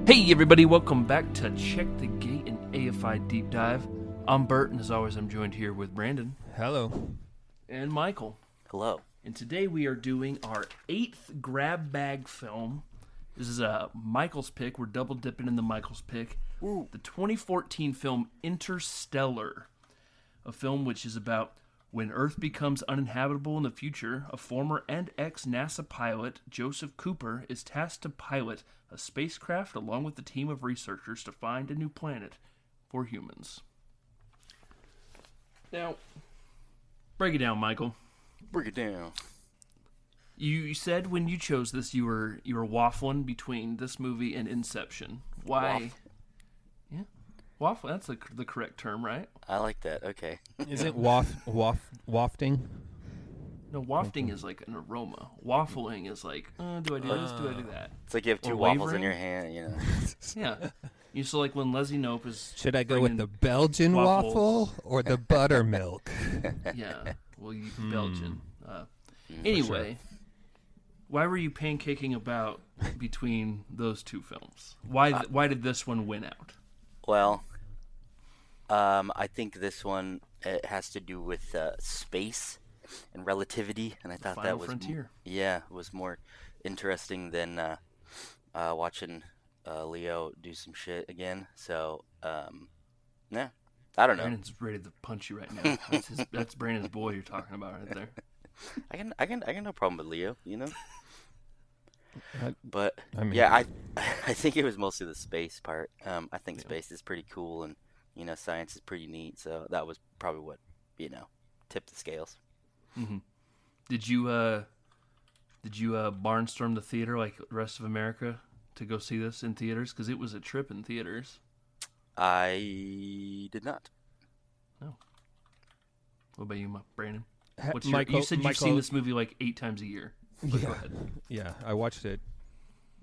Hey everybody, welcome back to Check the Gate, an AFI Deep Dive. I'm Bert, and as always I'm joined here with Brandon. Hello. And Michael. Hello. And today we are doing our 8th grab bag film. This is Michael's pick. We're double dipping in the Michael's pick. Woo. The 2014 film Interstellar. A film which is about when Earth becomes uninhabitable in the future, a former and ex-NASA pilot, Joseph Cooper, is tasked to pilot a spacecraft along with a team of researchers to find a new planet for humans. Now, break it down, Michael. Break it down. You said when you chose this, you were waffling between this movie and Inception. Why? Yeah, waffle. That's the correct term, right? I like that. Okay. Isn't wafting? No, wafting is like an aroma. Waffling is like, do I do this? Do I do that? It's like you have two Or waffles wavering? in your hand, you know. Yeah. You so like when Leslie Knope is. Should I go with bringing the Belgian waffles. waffle or the buttermilk? Yeah. Well, you Belgian. Anyway, why were you pancaking about between those two films? Why did this one win out? Well, I think this one it has to do with space and relativity, and I thought Final that was Frontier. was more interesting than watching Leo do some shit again. So, yeah, I don't know. Brandon's ready to punch you right now. That's Brandon's boy you're talking about right there. I can no problem with Leo, you know. But I mean, yeah, I think it was mostly the space part. I think space is pretty cool, and science is pretty neat. So that was probably what tipped the scales. Mm-hmm. Did you barnstorm the theater like the rest of America to go see this in theaters? Because it was a trip in theaters. I did not. No. What about you, Brandon? Michael, you said you've seen this movie like 8 times a year. But go ahead. Yeah, I watched it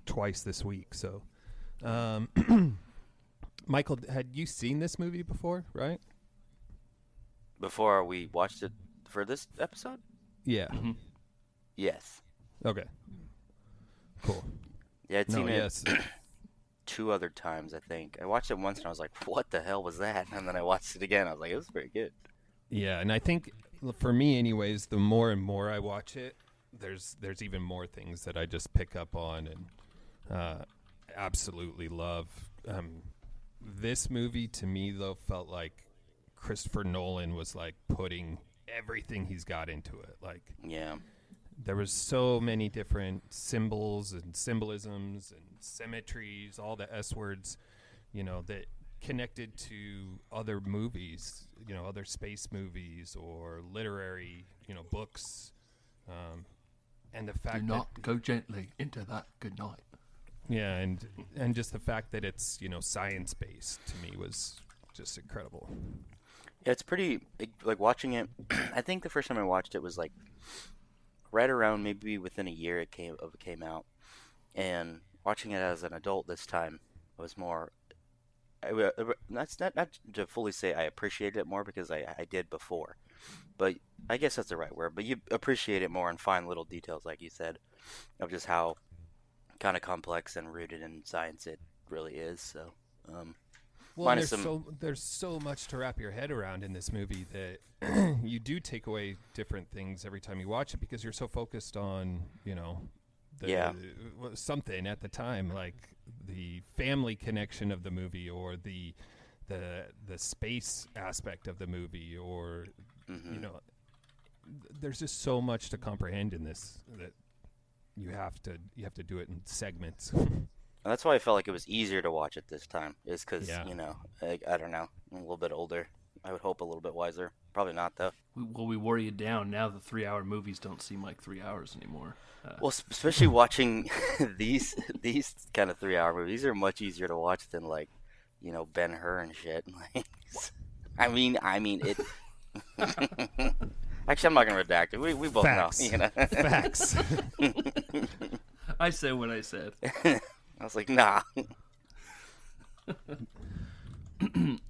twice this week. So, Michael, had you seen this movie before? Right? Before we watched it for this episode? Yeah. Mm-hmm. Yes. Okay. Cool. Yeah, I'd seen it yes. 2 other times, I think. I watched it once and I was like, what the hell was that? And then I watched it again. I was like, it was pretty good. Yeah, and I think for me, anyways, the more and more I watch it, there's even more things that I just pick up on and absolutely love. This movie to me though felt like Christopher Nolan was like putting everything he's got into it. Like, Yeah. there was so many different symbols and symbolisms and symmetries, all the S words, that connected to other movies, other space movies or literary, books. And the fact Go gently into that good night. yeah, and just the fact that it's, science based to me was just incredible. Yeah, it's pretty, like watching it, I think the first time I watched it was like right around maybe within a year it came out. And watching it as an adult this time was more, that's not to fully say I appreciated it more because I did before. But I guess that's the right word. But you appreciate it more and find little details, like you said, of just how kind of complex and rooted in science it really is. So, Well, there's so much to wrap your head around in this movie that you do take away different things every time you watch it because you're so focused on, something at the time, like the family connection of the movie or the space aspect of the movie or, there's just so much to comprehend in this that you have to do it in segments. And that's why I felt like it was easier to watch it this time, is because, Yeah. I don't know, I'm a little bit older. I would hope a little bit wiser. Probably not, though. We wore you down. Now the 3-hour movies don't seem like 3 hours anymore. Well, especially watching these kind of 3-hour movies, these are much easier to watch than, like, Ben-Hur and shit. Like, I mean, it... Actually, I'm not going to redact it. We both Facts. know, Facts. I said what I said. I was like, nah.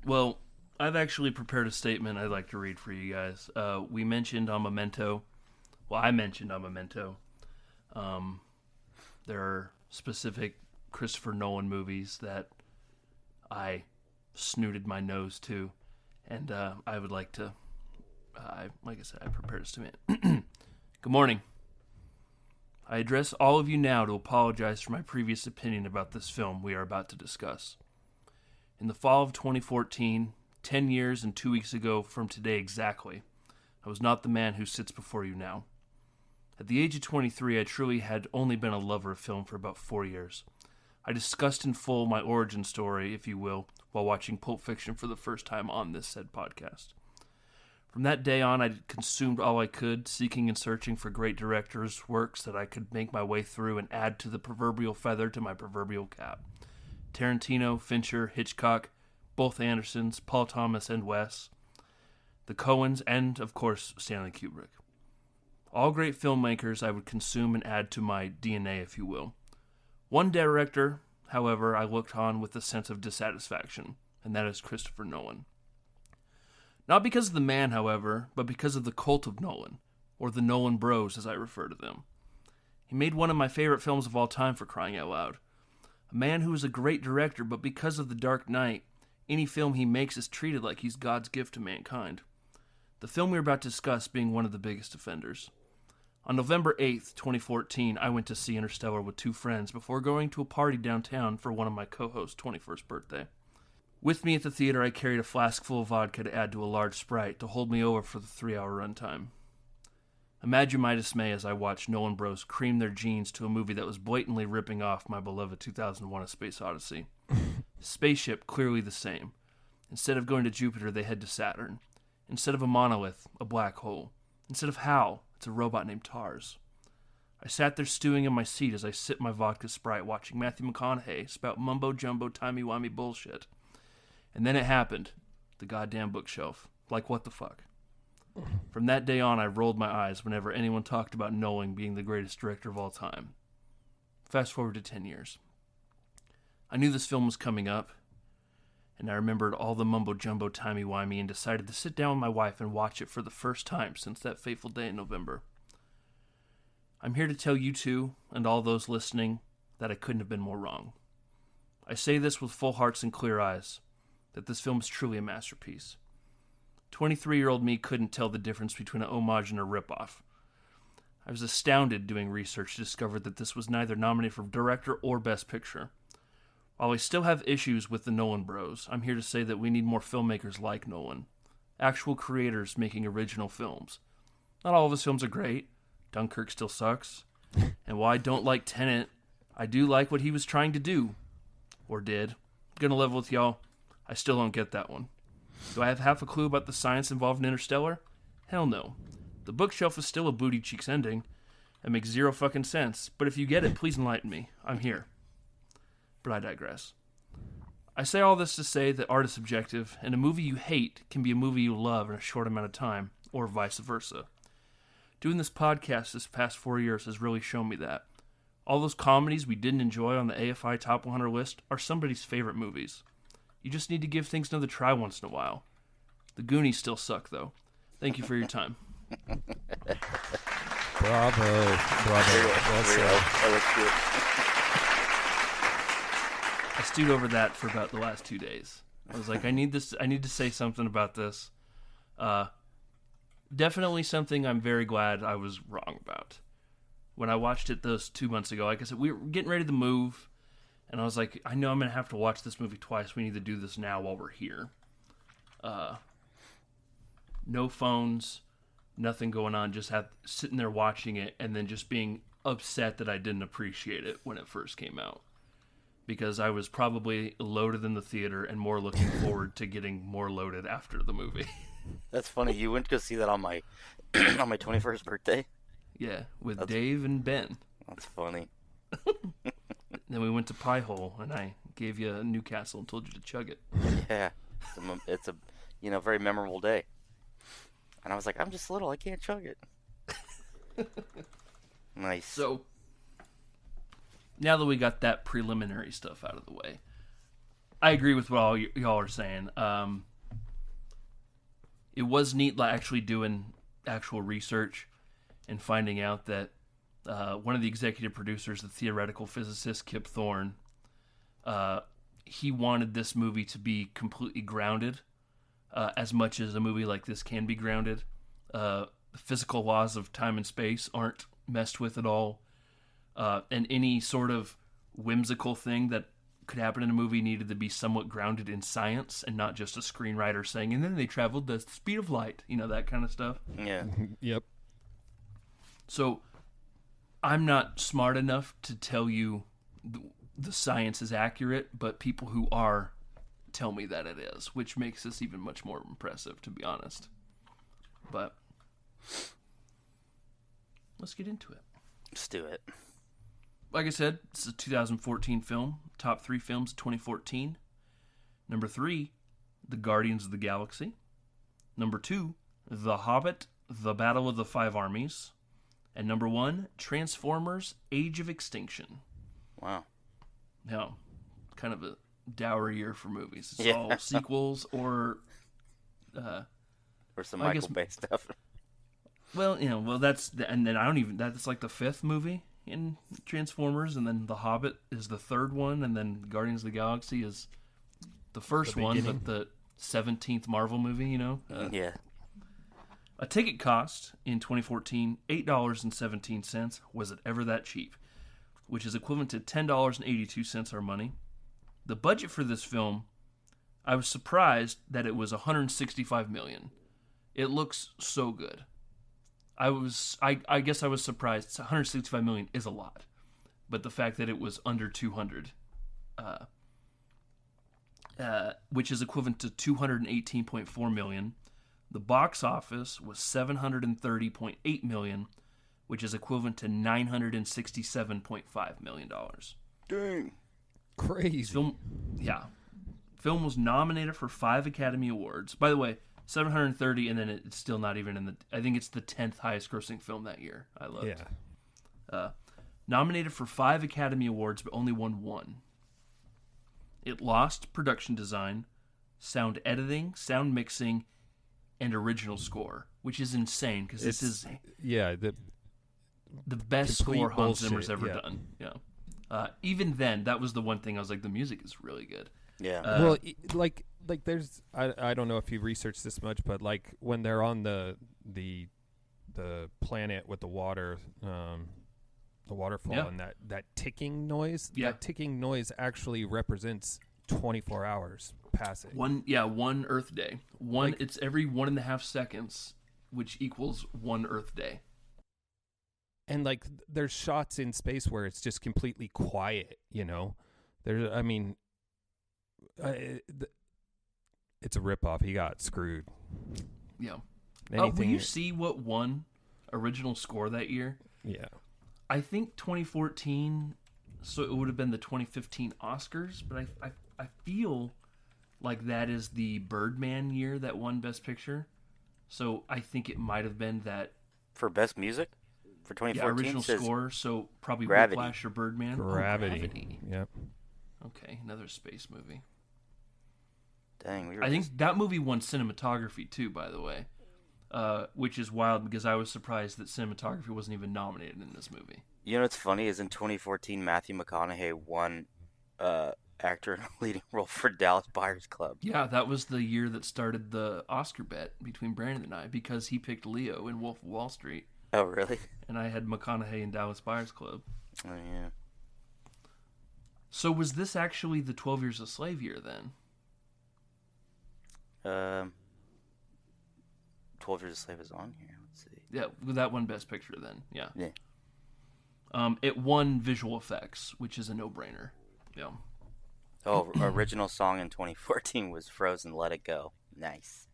Well, I've actually prepared a statement I'd like to read for you guys. We mentioned on Memento. Well, I mentioned on Memento. There are specific Christopher Nolan movies that I snooted my nose to, and I would like to, like I said, I prepared a statement. Good morning. I address all of you now to apologize for my previous opinion about this film we are about to discuss. In the fall of 2014, 10 years and 2 weeks ago from today exactly, I was not the man who sits before you now. At the age of 23, I truly had only been a lover of film for about 4 years. I discussed in full my origin story, if you will, while watching Pulp Fiction for the first time on this said podcast. From that day on, I consumed all I could, seeking and searching for great directors' works that I could make my way through and add to the proverbial feather to my proverbial cap. Tarantino, Fincher, Hitchcock, both Andersons, Paul Thomas and Wes, the Coens, and, of course, Stanley Kubrick. All great filmmakers I would consume and add to my DNA, if you will. One director, however, I looked on with a sense of dissatisfaction, and that is Christopher Nolan. Not because of the man, however, but because of the cult of Nolan, or the Nolan Bros, as I refer to them. He made one of my favorite films of all time, for crying out loud. A man who is a great director, but because of The Dark Knight, any film he makes is treated like he's God's gift to mankind. The film we're about to discuss being one of the biggest offenders. On November 8th, 2014, I went to see Interstellar with two friends before going to a party downtown for one of my co-hosts' 21st birthday. With me at the theater, I carried a flask full of vodka to add to a large Sprite to hold me over for the 3-hour runtime. Imagine my dismay as I watched Nolan Bros cream their jeans to a movie that was blatantly ripping off my beloved 2001: A Space Odyssey. Spaceship, clearly the same. Instead of going to Jupiter, they head to Saturn. Instead of a monolith, a black hole. Instead of Hal, it's a robot named Tars. I sat there stewing in my seat as I sipped my vodka Sprite, watching Matthew McConaughey spout mumbo-jumbo timey-wimey bullshit. And then it happened. The goddamn bookshelf. Like, what the fuck? From that day on, I rolled my eyes whenever anyone talked about Nolan being the greatest director of all time. Fast forward to 10 years. I knew this film was coming up, and I remembered all the mumbo-jumbo timey-wimey and decided to sit down with my wife and watch it for the first time since that fateful day in November. I'm here to tell you two, and all those listening, that I couldn't have been more wrong. I say this with full hearts and clear eyes, that this film is truly a masterpiece. 23-year-old me couldn't tell the difference between an homage and a ripoff. I was astounded doing research to discover that this was neither nominated for Director or Best Picture. While I still have issues with the Nolan Bros, I'm here to say that we need more filmmakers like Nolan. Actual creators making original films. Not all of his films are great. Dunkirk still sucks. And while I don't like Tenet, I do like what he was trying to do. Or did. I'm gonna level with y'all. I still don't get that one. Do I have half a clue about the science involved in Interstellar? Hell no. The bookshelf is still a booty cheeks ending. It makes zero fucking sense. But if you get it, please enlighten me. I'm here. But I digress. I say all this to say that art is subjective, and a movie you hate can be a movie you love in a short amount of time, or vice versa. Doing this podcast this past 4 years has really shown me that. All those comedies we didn't enjoy on the AFI Top 100 list are somebody's favorite movies. You just need to give things another try once in a while. The Goonies still suck, though. Thank you for your time. Bravo. Well said. I stewed over that for about the last 2 days. I was like, I need to say something about this. Definitely something I'm very glad I was wrong about. When I watched it those 2 months ago, like I said, we were getting ready to move, and I was like, I know I'm going to have to watch this movie twice. We need to do this now while we're here. No phones, nothing going on, just sitting there watching it, and then just being upset that I didn't appreciate it when it first came out. Because I was probably loaded in the theater and more looking forward to getting more loaded after the movie. That's funny. You went to go see that on my on my 21st birthday? Yeah, with Dave and Ben. That's funny. Then we went to Pie Hole, and I gave you a Newcastle and told you to chug it. Yeah. It's a very memorable day. And I was like, I'm just little. I can't chug it. Nice. So, now that we got that preliminary stuff out of the way, I agree with what all y'all are saying. It was neat actually doing actual research and finding out that one of the executive producers, the theoretical physicist Kip Thorne, he wanted this movie to be completely grounded, as much as a movie like this can be grounded. The physical laws of time and space aren't messed with at all, and any sort of whimsical thing that could happen in a movie needed to be somewhat grounded in science and not just a screenwriter saying, and then they traveled the speed of light, that kind of stuff. Yeah. Yep. So I'm not smart enough to tell you the science is accurate, but people who are tell me that it is, which makes this even much more impressive, to be honest. But let's get into it. Let's do it. Like I said, it's a 2014 film. Top 3 films of 2014. Number 3, The Guardians of the Galaxy. Number 2, The Hobbit, The Battle of the Five Armies. And number 1, Transformers, Age of Extinction. Wow. Now, kind of a dour year for movies. It's Yeah. all sequels or Or some I guess- Michael Bay stuff. well, that's and then that's like the 5th movie in Transformers, and then The Hobbit is the 3rd one, and then Guardians of the Galaxy is the first one, beginning. but the 17th Marvel movie. Yeah. A ticket cost in 2014 $8.17. Was it ever that cheap? Which is equivalent to $10.82 our money. The budget for this film, I was surprised that it was $165 million. It looks so good. I guess I was surprised. $165 million is a lot, but the fact that it was under 200, which is equivalent to $218.4 million. The box office was $730.8 million, which is equivalent to $967.5 million. Dang. Crazy. Film was nominated for 5 Academy Awards. By the way, 730, and then it's still not even in the... I think it's the 10th highest grossing film that year. I loved it. Yeah. Nominated for 5 Academy Awards, but only won 1. It lost production design, sound editing, sound mixing, and original score, which is insane, because this is Yeah. the best complete score Hans bullshit, Zimmer's ever yeah. done. Yeah. Even then, that was the one thing I was like, the music is really good. Yeah. Well, like there's I don't know if you researched this much, but like when they're on the planet with the water, the waterfall, Yeah. and that ticking noise, Yeah. that ticking noise actually represents 24 hours passing. One Earth day. It's every 1.5 seconds, which equals 1 Earth day. And like there's shots in space where it's just completely quiet, There's it's a ripoff. He got screwed. Yeah. Anything, Will you see what won original score that year? yeah. I think 2014, so it would have been the 2015 Oscars, but I feel like that is the Birdman year that won Best Picture. So I think it might have been that For best music? For 2014? original says score, so probably Gravity. Whiplash or Birdman. Gravity. Yep. Okay, another space movie. Dang, we were I think that movie won cinematography too, by the way, which is wild because I was surprised that cinematography wasn't even nominated in this movie. You know what's funny is in 2014, Matthew McConaughey won actor in a leading role for Dallas Buyers Club. Yeah, that was the year that started the Oscar bet between Brandon and I because he picked Leo in Wolf of Wall Street, Oh, really? and I had McConaughey in Dallas Buyers Club. Oh, yeah. So was this actually the 12 Years a Slave year then? 12 Years a Slave is on here. Let's see. Yeah, that won Best Picture then. Yeah. Yeah. It won visual effects, which is a no-brainer. Yeah. Oh, original song in 2014 was Frozen, Let It Go. Nice.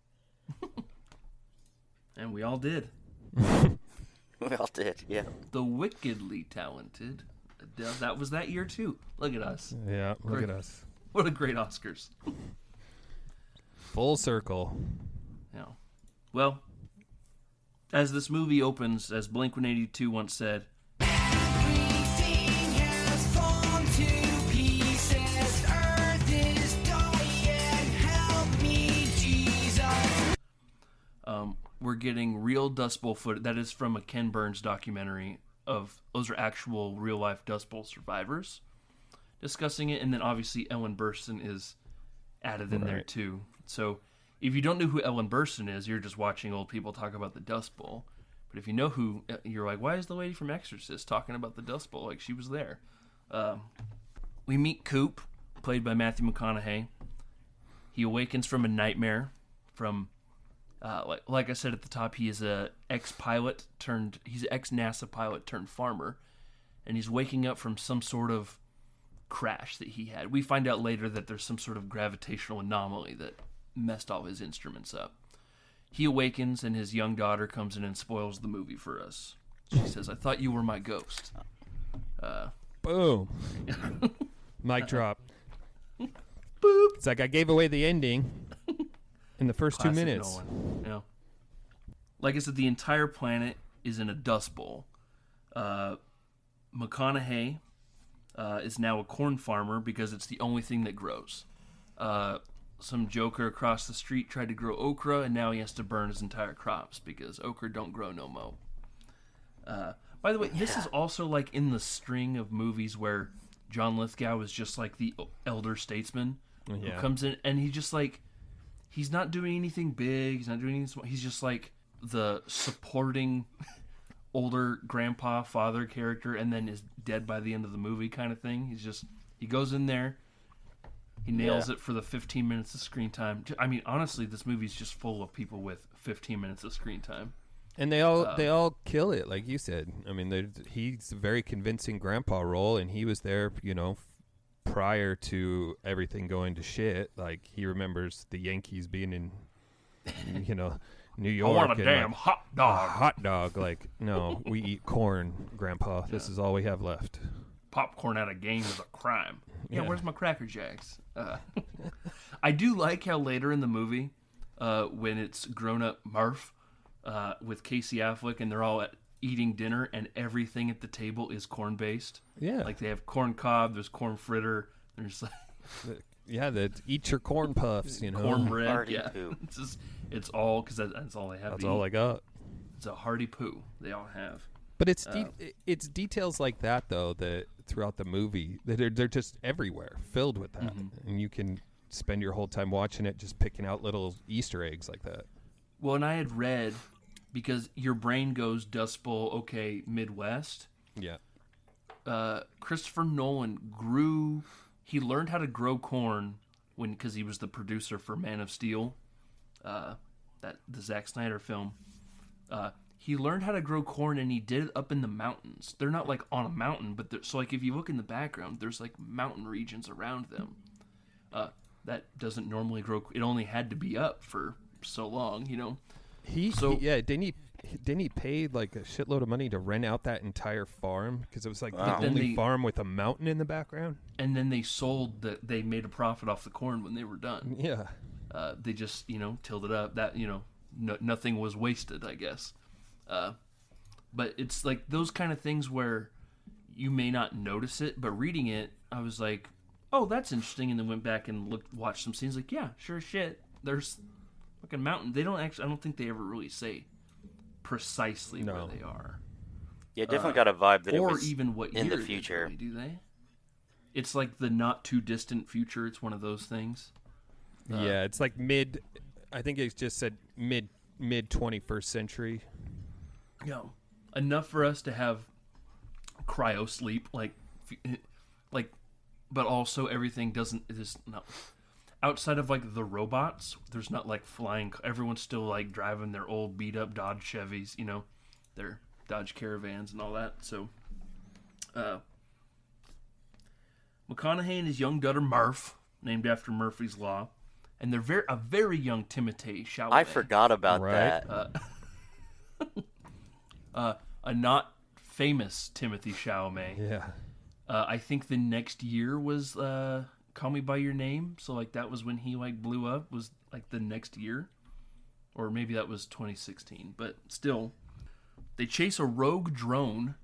And we all did. We all did, yeah. The wickedly talented Adele. That was that year too. Look at us. Yeah. Look Great. at us. What a great Oscars. Full circle. Yeah. Well, as this movie opens, as Blink-182 once said, Everything has fallen to pieces. Earth is dying. Help me, Jesus. we're getting real Dust Bowl footage. That is from a Ken Burns documentary of, those are actual real-life Dust Bowl survivors. discussing it, and then obviously Ellen Burstyn is added in there Right. too. So if you don't know who Ellen Burstyn is, you're just watching old people talk about the Dust Bowl. But if you know who, you're like, why is the lady from Exorcist talking about the Dust Bowl? Like, she was there. We meet Coop, played by Matthew McConaughey. He awakens from a nightmare from, like I said at the top, he is a ex-pilot he's an ex-NASA pilot turned farmer. And he's waking up from some sort of crash that he had. We find out later that there's some sort of gravitational anomaly that messed all his instruments up. He awakens, and his young daughter comes in and spoils the movie for us. She says, "I thought you were my ghost." Boom. Mic drop. Boop. It's like I gave away the ending in the first Classic 2 minutes. Nolan. Yeah. Like I said, the entire planet is in a dust bowl. McConaughey is now a corn farmer because it's the only thing that grows. Some joker across the street tried to grow okra, and now he has to burn his entire crops because okra don't grow no mo. By the way, this is also like in the string of movies where John Lithgow is just like the elder statesman who comes in, and he's just like, he's not doing anything big, he's not doing anything small, he's just like the supporting older grandpa, father character, and then is dead by the end of the movie kind of thing. He goes in there, he nails it for the 15 minutes of screen time. I mean, honestly, this movie's just full of people with 15 minutes of screen time. And they all kill it, like you said. I mean, he's a very convincing grandpa role, and he was there, prior to everything going to shit. Like, he remembers the Yankees being in, New York. I want a and, damn like, hot a dog. hot dog. Like, no, we eat corn, Grandpa. This is all we have left. Popcorn at a game is a crime. Yeah, Yeah. where's my Cracker Jacks? I do like how later in the movie, when it's grown-up Murph with Casey Affleck, and they're all eating dinner, and everything at the table is corn-based. Yeah. Like, they have corn cob, there's corn fritter, there's like Eat your corn puffs, cornbread. Hearty Yeah, poo. it's all, because that's all they have That's to all eat. I got. It's a hearty poo they all have. But it's details like that, though, that throughout the movie, that they're just everywhere, filled with that. And you can spend your whole time watching it just picking out little Easter eggs like that. Well, and I had read, because your brain goes Dust Bowl, okay, Midwest. Yeah. Christopher Nolan he learned how to grow corn because he was the producer for Man of Steel, the Zack Snyder film. He learned how to grow corn, and he did it up in the mountains. They're not like on a mountain, but so like if you look in the background, there's like mountain regions around them. That doesn't normally grow. It only had to be up for so long, Didn't he pay like a shitload of money to rent out that entire farm because it was like Wow. the only farm with a mountain in the background? And then they made a profit off the corn when they were done. Yeah. They just, tilled it up. That, nothing was wasted, I guess. But it's like those kind of things where you may not notice it, but reading it, I was like, oh, that's interesting, and then went back and watched some scenes. Like, yeah, sure as shit. There's fucking mountain. They don't actually. I don't think they ever really say precisely where they are. Yeah, definitely got a vibe that it Or was even what in year the they future. really, do they? It's like the not too distant future. It's one of those things. Yeah, it's like I think it just said mid 21st century. Enough for us to have cryo sleep, like, but also everything doesn't. It is not outside of like the robots. There's not like flying. Everyone's still like driving their old beat up Dodge Chevys, their Dodge Caravans and all that. So, McConaughey and his young daughter Murph, named after Murphy's Law, and they're a very young Timothée Chalamet. I forgot about Right. that. A not famous Timothée Chalamet. Yeah. I think the next year was Call Me By Your Name. So, like, that was when he, like, blew up, was, like, the next year. Or maybe that was 2016. But still, they chase a rogue drone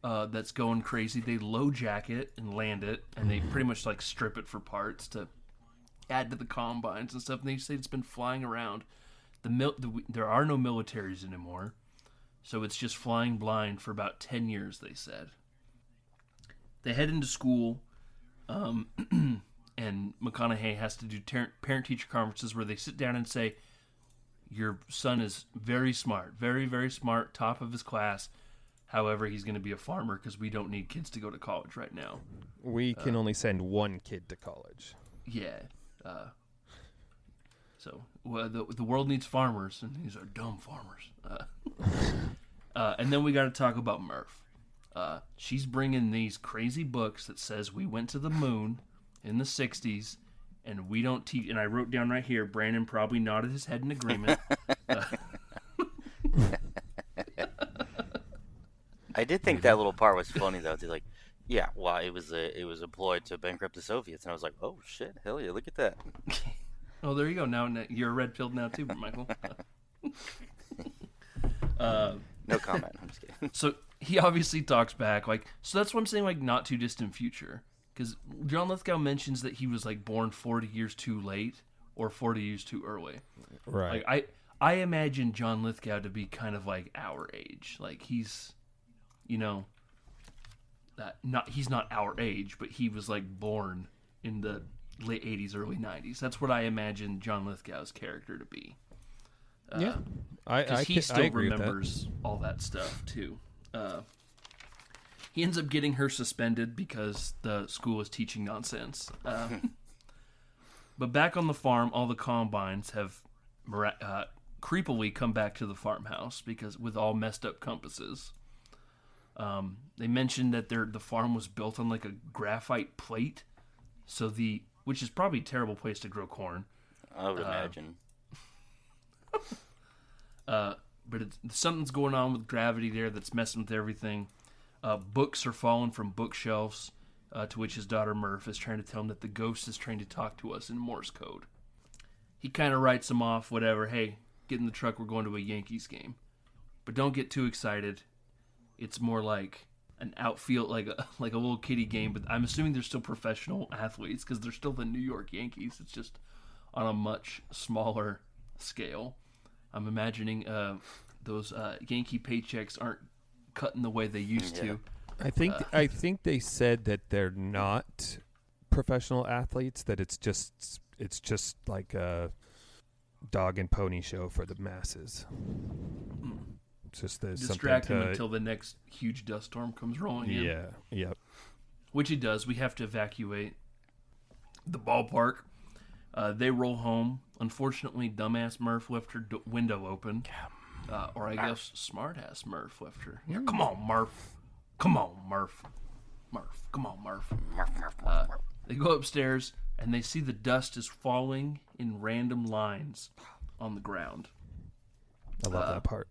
that's going crazy. They low-jack it and land it, and they pretty much, like, strip it for parts to add to the combines and stuff. And they say it's been flying around. There are no militaries anymore. So it's just flying blind for about 10 years, they said. They head into school. And McConaughey has to do parent-teacher conferences where they sit down and say, your son is very smart, very, very smart, top of his class. However, he's going to be a farmer because we don't need kids to go to college right now. We can only send one kid to college. Yeah. So the world needs farmers, and these are dumb farmers. And then we got to talk about Murph. She's bringing these crazy books that says we went to the moon in the 60s, and we don't teach. And I wrote down right here, Brandon probably nodded his head in agreement. I did think that little part was funny though. They're like, yeah, well, it was employed to bankrupt the Soviets, and I was like, oh shit, hell yeah, look at that. Oh, there you go. Now you're red pilled now too, Michael. No comment. I'm just kidding. So he obviously talks back, so that's what I'm saying, not too distant future. Because John Lithgow mentions that he was, born 40 years too late or 40 years too early. Right. I imagine John Lithgow to be kind of our age. He's, he's not our age, but he was, born in the late 80s, early 90s. That's what I imagine John Lithgow's character to be. Yeah. He still remembers all that stuff, too. He ends up getting her suspended because the school is teaching nonsense. But back on the farm, all the Combines have creepily come back to the farmhouse because with all messed up compasses. They mentioned that the farm was built on a graphite plate, which is probably a terrible place to grow corn. I would imagine. But something's going on with gravity there that's messing with everything. Books are falling from bookshelves, to which his daughter Murph is trying to tell him that the ghost is trying to talk to us in Morse code. He kind of writes them off, whatever. Hey, get in the truck, we're going to a Yankees game. But don't get too excited. It's more like an outfield, like a little kiddie game. But I'm assuming they're still professional athletes because they're still the New York Yankees. It's just on a much smaller scale. I'm imagining those Yankee paychecks aren't cutting the way they used to. I think they said that they're not professional athletes, that it's just like a dog and pony show for the masses. It's just distract him until the next huge dust storm comes rolling in. Yeah, yep. Which he does. We have to evacuate the ballpark. They roll home. Unfortunately, dumbass Murph left her window open. Or I guess smart-ass Murph left her. Yeah, come on, Murph. Come on, Murph. Murph. Come on, Murph. They go upstairs, and they see the dust is falling in random lines on the ground. I love that part.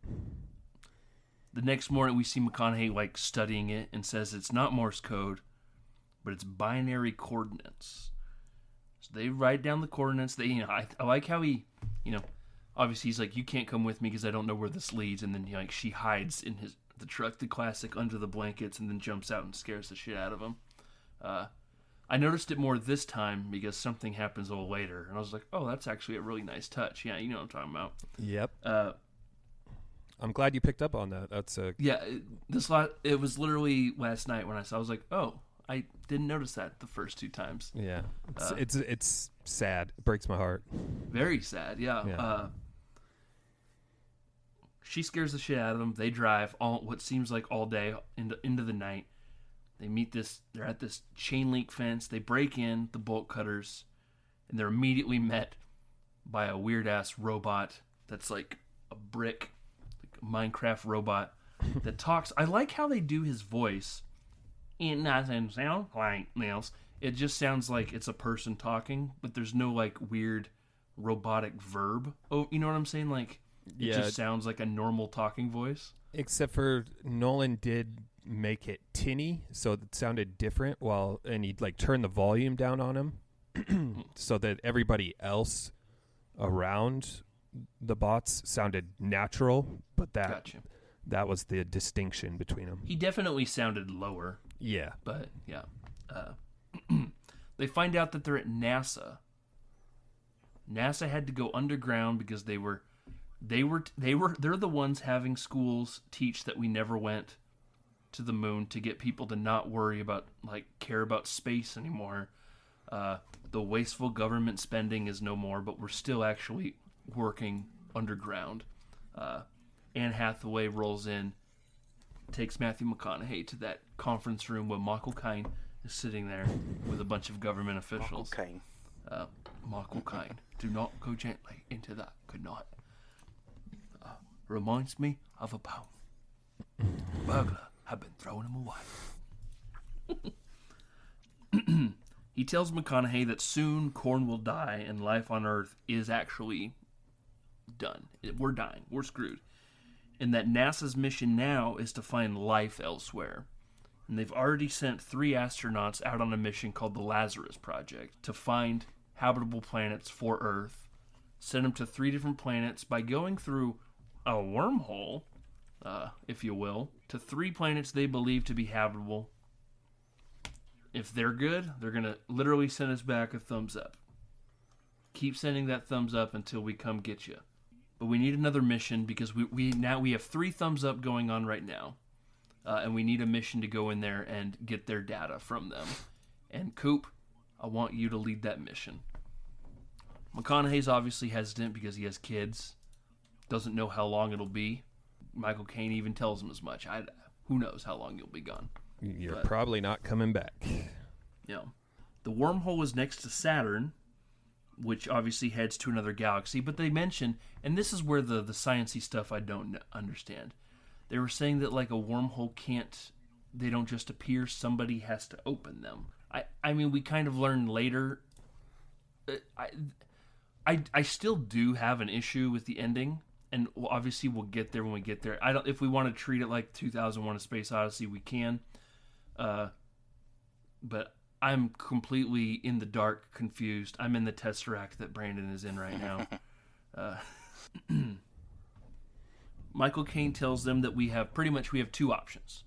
The next morning, we see McConaughey, studying it and says it's not Morse code, but it's binary coordinates. So they write down the coordinates. I like how he, obviously he's like, you can't come with me because I don't know where this leads. And then she hides in the truck, the classic, under the blankets, and then jumps out and scares the shit out of him. I noticed it more this time because something happens a little later, and I was like, oh, that's actually a really nice touch. Yeah, you know what I'm talking about. Yep. I'm glad you picked up on that. That's it was literally last night when I was like, oh, I didn't notice that the first two times. Yeah, it's sad. It breaks my heart. Very sad. Yeah. She scares the shit out of them. They drive what seems like all day into the night. They meet they're at this chain link fence. They break in the bolt cutters, and they're immediately met by a weird ass robot that's like a brick, like a Minecraft robot that talks. I like how they do his voice. It doesn't sound like nails. It just sounds like it's a person talking, but there's no weird robotic verb. Oh, you know what I'm saying? It just sounds like a normal talking voice. Except for Nolan did make it tinny, so it sounded different. And he'd turn the volume down on him, so that everybody else around the bots sounded natural. But that was the distinction between them. He definitely sounded lower. Yeah, but yeah. They find out that they're at NASA. NASA had to go underground because they're the ones having schools teach that we never went to the moon to get people to not worry about, care about space anymore. The wasteful government spending is no more, but we're still actually working underground. Anne Hathaway rolls in, takes Matthew McConaughey to that conference room where Michael Caine is sitting there with a bunch of government officials. Michael Caine, do not go gently into that. Good night. Reminds me of a poem. Burglar had been throwing him away. He tells McConaughey that soon Korn will die and life on Earth is actually done. We're dying. We're screwed. And that NASA's mission now is to find life elsewhere. And they've already sent 3 astronauts out on a mission called the Lazarus Project to find habitable planets for Earth. Send them to 3 different planets by going through a wormhole, if you will, to 3 planets they believe to be habitable. If they're good, they're going to literally send us back a thumbs up. Keep sending that thumbs up until we come get you. But we need another mission because we have 3 thumbs up going on right now. And we need a mission to go in there and get their data from them. And Coop, I want you to lead that mission. McConaughey's obviously hesitant because he has kids. Doesn't know how long it'll be. Michael Caine even tells him as much. Who knows how long you'll be gone. You're probably not coming back. Yeah. The wormhole is next to Saturn, which obviously heads to another galaxy. But they mention, and this is where the sciencey stuff I don't understand. They were saying that a wormhole they don't just appear, somebody has to open them. I mean, we kind of learn later. I still do have an issue with the ending, and obviously we'll get there when we get there. If we want to treat it like 2001: A Space Odyssey, we can. But I'm completely in the dark, confused. I'm in the Tesseract that Brandon is in right now. Michael Caine tells them that we have 2 options.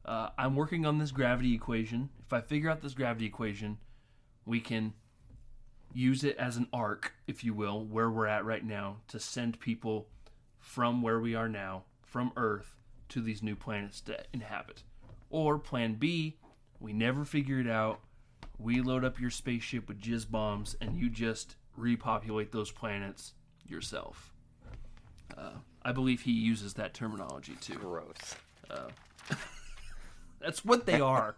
I'm working on this gravity equation. If I figure out this gravity equation, we can use it as an arc, if you will, where we're at right now, to send people from where we are now, from Earth, to these new planets to inhabit. Or plan B, we never figure it out. We load up your spaceship with jizz bombs, and you just repopulate those planets yourself. I believe he uses that terminology too. Gross. That's what they are.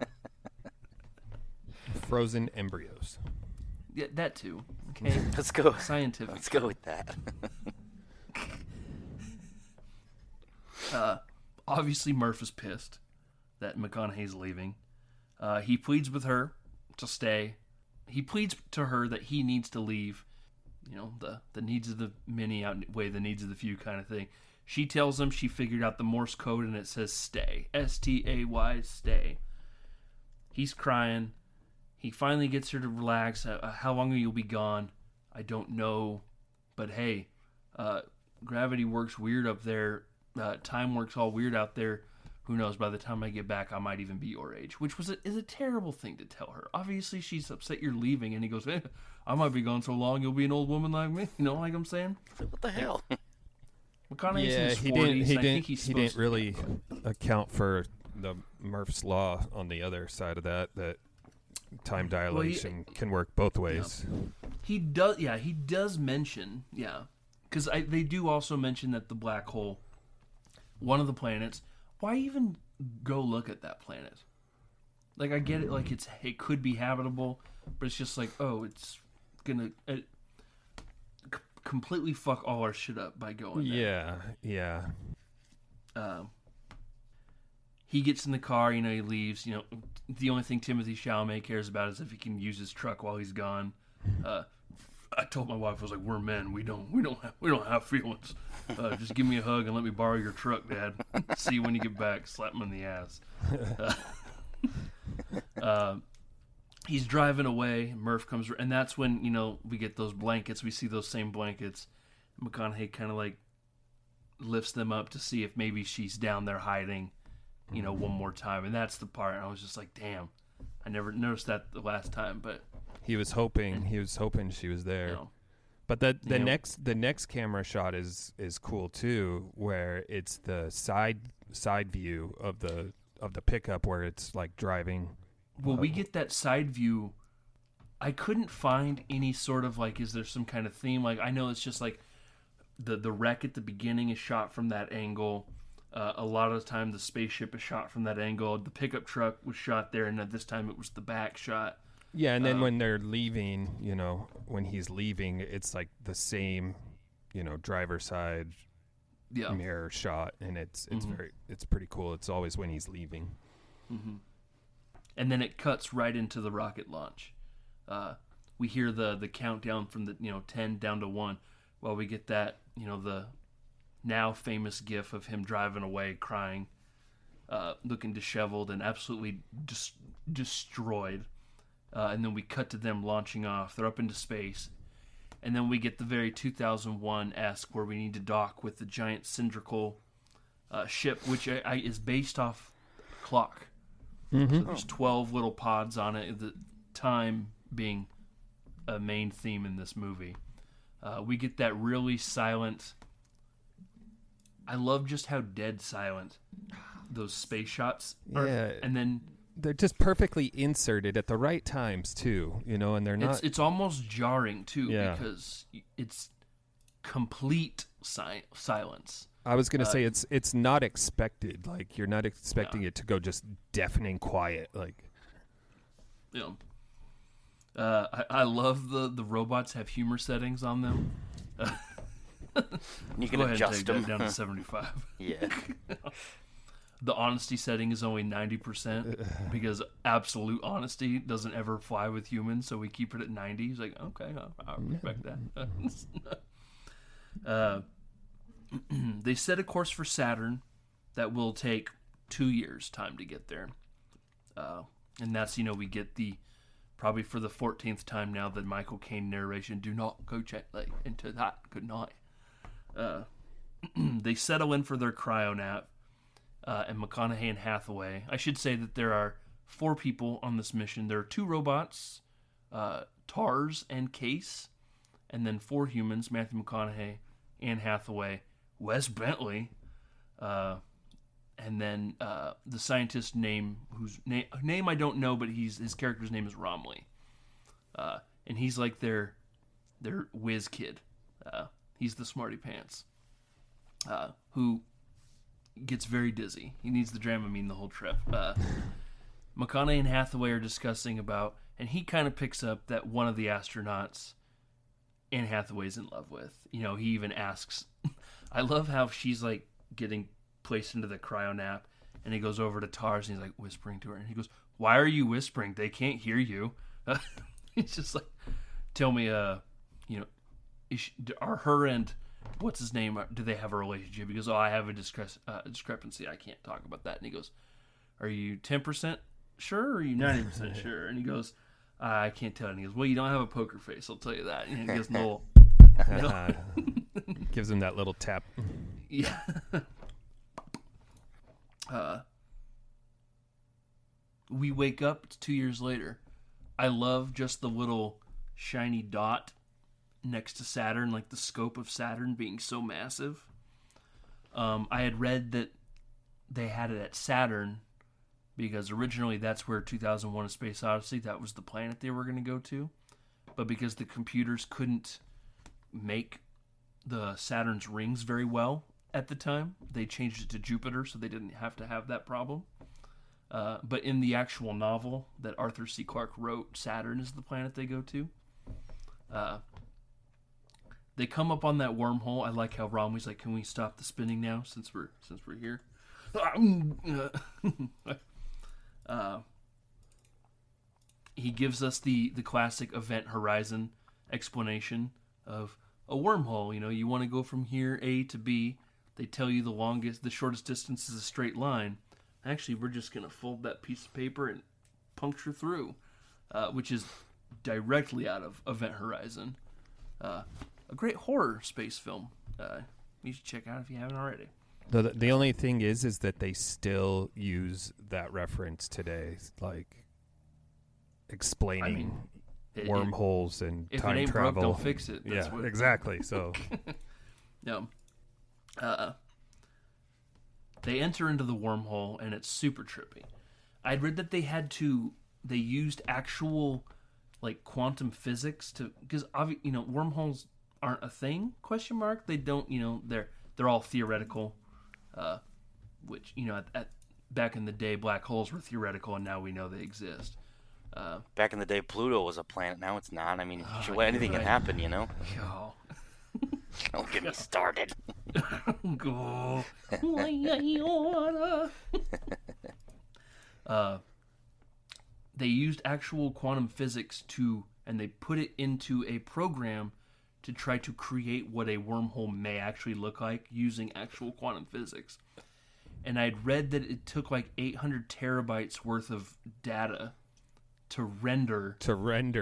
Frozen embryos. Yeah, that too. Okay. Let's go. Scientific. Let's go with that. Obviously, Murph is pissed that McConaughey's leaving. He pleads with her to stay. He pleads to her that he needs to leave. You know, the needs of the many outweigh the needs of the few kind of thing. She tells him she figured out the Morse code and it says stay. S-T-A-Y, stay. He's crying. He finally gets her to relax. How long will you be gone? I don't know. But hey, gravity works weird up there. Time works all weird out there. Who knows? By the time I get back, I might even be your age. Which is a terrible thing to tell her. Obviously, she's upset you're leaving. And he goes, I might be gone so long, you'll be an old woman like me. You know, like I'm saying? What the hell? McConaughey's in his 40s. He didn't really account for the Murph's Law on the other side of that time dilation can work both ways. Yeah. He does mention, because they do also mention that the black hole, one of the planets, why even go look at that planet? Like, I get it, like it could be habitable, but it's just like, oh, it's gonna completely fuck all our shit up by going there. Yeah. He gets in the car, he leaves. The only thing Timothée Chalamet cares about is if he can use his truck while he's gone. I told my wife, I was like, "We're men. We don't have feelings. Just give me a hug and let me borrow your truck, Dad. See you when you get back. Slap him in the ass." He's driving away. Murph comes, and that's when we get those blankets. We see those same blankets. McConaughey kind of lifts them up to see if maybe she's down there hiding. One more time, and that's the part I was just like, damn, I never noticed that the last time, but he was hoping she was there. But the next camera shot is cool too, where it's the side view of the of the pickup where it's like driving. Well, we get that side view. I couldn't find any sort of like, is there some kind of theme? Like, I know it's just like the wreck at the beginning is shot from that angle. A lot of the time the spaceship is shot from that angle. The pickup truck was shot there, and at this time it was the back shot. Yeah, and then when they're leaving, you know, when he's leaving, it's like the same, you know, driver's side mirror shot, and it's pretty cool. It's always when he's leaving. Mm-hmm. And then it cuts right into the rocket launch. We hear the countdown from the 10 down to 1, while we get that the now famous gif of him driving away, crying, looking disheveled and absolutely destroyed. And then we cut to them launching off. They're up into space. And then we get the very 2001-esque where we need to dock with the giant cylindrical ship, which is based off a clock. Mm-hmm. So there's 12 little pods on it, the time being a main theme in this movie. We get that really silent... I love just how dead silent those space shots are. Yeah. And then... they're just perfectly inserted at the right times too, and they're not. It's almost jarring too, yeah. because it's complete silence. I was gonna say it's not expected. Like you're not expecting it to go just deafening quiet. Like, I love the robots have humor settings on them. You can go ahead adjust and take them that down to 75. Yeah. The honesty setting is only 90% because absolute honesty doesn't ever fly with humans, so we keep it at 90. He's like, okay, I'll respect that. They set a course for Saturn that will take 2 years' time to get there. And that's, we get probably for the 14th time now, the Michael Caine narration, do not go gently into that, good night. They settle in for their cryo nap. And McConaughey and Hathaway. I should say that there are 4 people on this mission. There are 2 robots, Tars and Case, and then 4 humans, Matthew McConaughey, Anne Hathaway, Wes Bentley, and then the scientist whose name I don't know, but his character's name is Romley. And he's like their whiz kid. He's the smarty pants, who gets very dizzy. He needs the Dramamine the whole trip. McConaughey and Hathaway are discussing about, and he kind of picks up that one of the astronauts Anne Hathaway's in love with. He even asks, I love how she's like getting placed into the cryo nap, and he goes over to Tars and he's like whispering to her, and he goes, why are you whispering? They can't hear you. It's just like, tell me, are her and what's his name, do they have a relationship? He goes, I have a discrepancy. I can't talk about that. And he goes, are you 10% sure or are you 90% sure? And he goes, I can't tell. And he goes, well, you don't have a poker face, I'll tell you that. And he goes, no. Gives him that little tap. Yeah. We wake up 2 years later. I love just the little shiny dot next to Saturn, like the scope of Saturn being so massive. I had read that they had it at Saturn because originally that's where 2001: A Space Odyssey, that was the planet they were going to go to. But because the computers couldn't make the Saturn's rings very well at the time, they changed it to Jupiter so they didn't have to have that problem. But in the actual novel that Arthur C. Clarke wrote, Saturn is the planet they go to. They come up on that wormhole. I like how Romley's like, "Can we stop the spinning now since we're here?" He gives us the classic Event Horizon explanation of a wormhole. You want to go from here A to B. They tell you the shortest distance is a straight line. Actually, we're just gonna fold that piece of paper and puncture through, which is directly out of Event Horizon. A great horror space film. You should check out if you haven't already. The only thing is that they still use that reference today, like explaining wormholes and if time it ain't travel. broke, don't fix it. That's yeah, exactly. So, no. They enter into the wormhole, and it's super trippy. I'd read that they used actual, like, quantum physics to, because, wormholes aren't a thing, question mark. They don't, they're all theoretical, which, back in the day, black holes were theoretical, and now we know they exist. Back in the day, Pluto was a planet. Now it's not. I mean, anything can happen, Oh. Don't get me started. Go. They used actual quantum physics and they put it into a program to try to create what a wormhole may actually look like using actual quantum physics. And I'd read that it took like 800 terabytes worth of data to render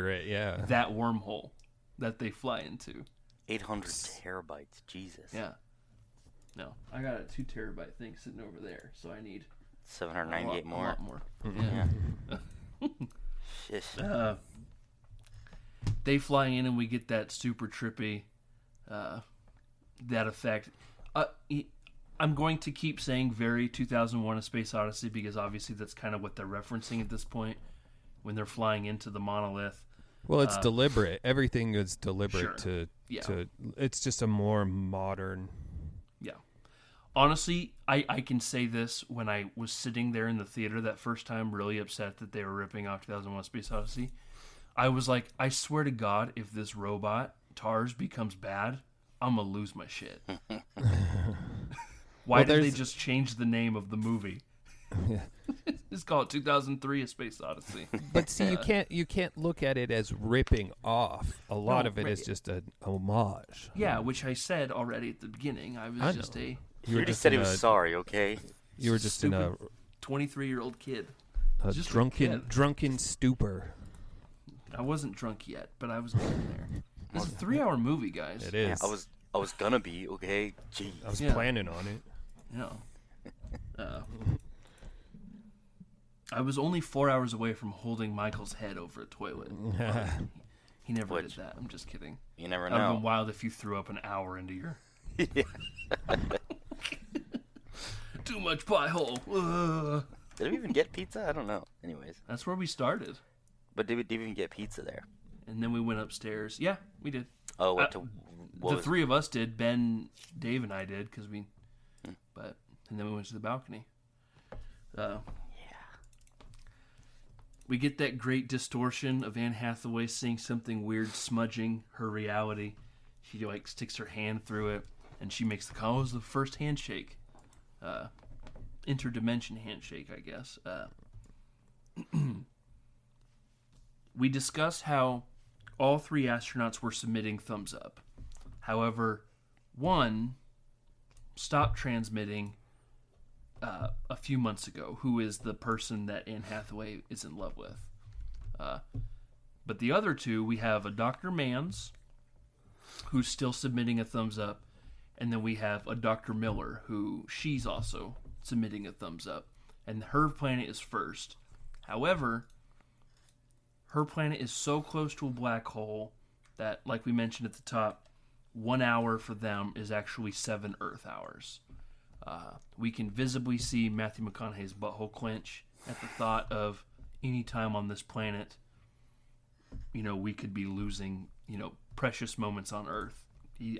it, yeah. that wormhole that they fly into. 800 terabytes, Jesus. Yeah. No, I got a 2 terabyte thing sitting over there, so I need 798 more. A lot more. Yeah. Shish. They fly in and we get that super trippy, that effect. I'm going to keep saying very 2001: A Space Odyssey because obviously that's kind of what they're referencing at this point when they're flying into the monolith. Well, it's deliberate. Everything is deliberate to it's just a more modern. Yeah. Honestly, I can say this, when I was sitting there in the theater that first time, really upset that they were ripping off 2001: A Space Odyssey. I was like, I swear to God, if this robot, TARS, becomes bad, I'm going to lose my shit. Why did they just change the name of the movie? Yeah. It's called 2003: A Space Odyssey. But see, you can't look at it as ripping off. A lot of it is just an homage. Yeah, which I said already at the beginning. I was just a... You just said he was sorry, okay? You were just in a 23-year-old kid. Just drunken stupor. I wasn't drunk yet, but I was getting there. It's a 3-hour movie, guys. It is. Yeah, I was gonna be, okay? Jeez. I was planning on it. Yeah. I was only 4 hours away from holding Michael's head over a toilet. He never did that. I'm just kidding. You never That would have know. been wild if you threw up an hour into your... Too much pie hole. Did we even get pizza? I don't know. Anyways. That's where we started. But did we even get pizza there? And then we went upstairs. Yeah, we did. Oh, the three of us did. Ben, Dave, and I did because we. And then we went to the balcony. We get that great distortion of Anne Hathaway saying something weird, smudging her reality. She like sticks her hand through it, and she makes the call. It was the first handshake, interdimension handshake, I guess. We discussed how all 3 astronauts were submitting thumbs up. However, one stopped transmitting a few months ago, who is the person that Anne Hathaway is in love with. But the other 2, we have a Dr. Mans, who's still submitting a thumbs up, and then we have a Dr. Miller, who she's also submitting a thumbs up, and her planet is first. However, her planet is so close to a black hole that, like we mentioned at the top, 1 hour for them is actually 7 Earth hours. We can visibly see Matthew McConaughey's butthole clench at the thought of any time on this planet, we could be losing, precious moments on Earth.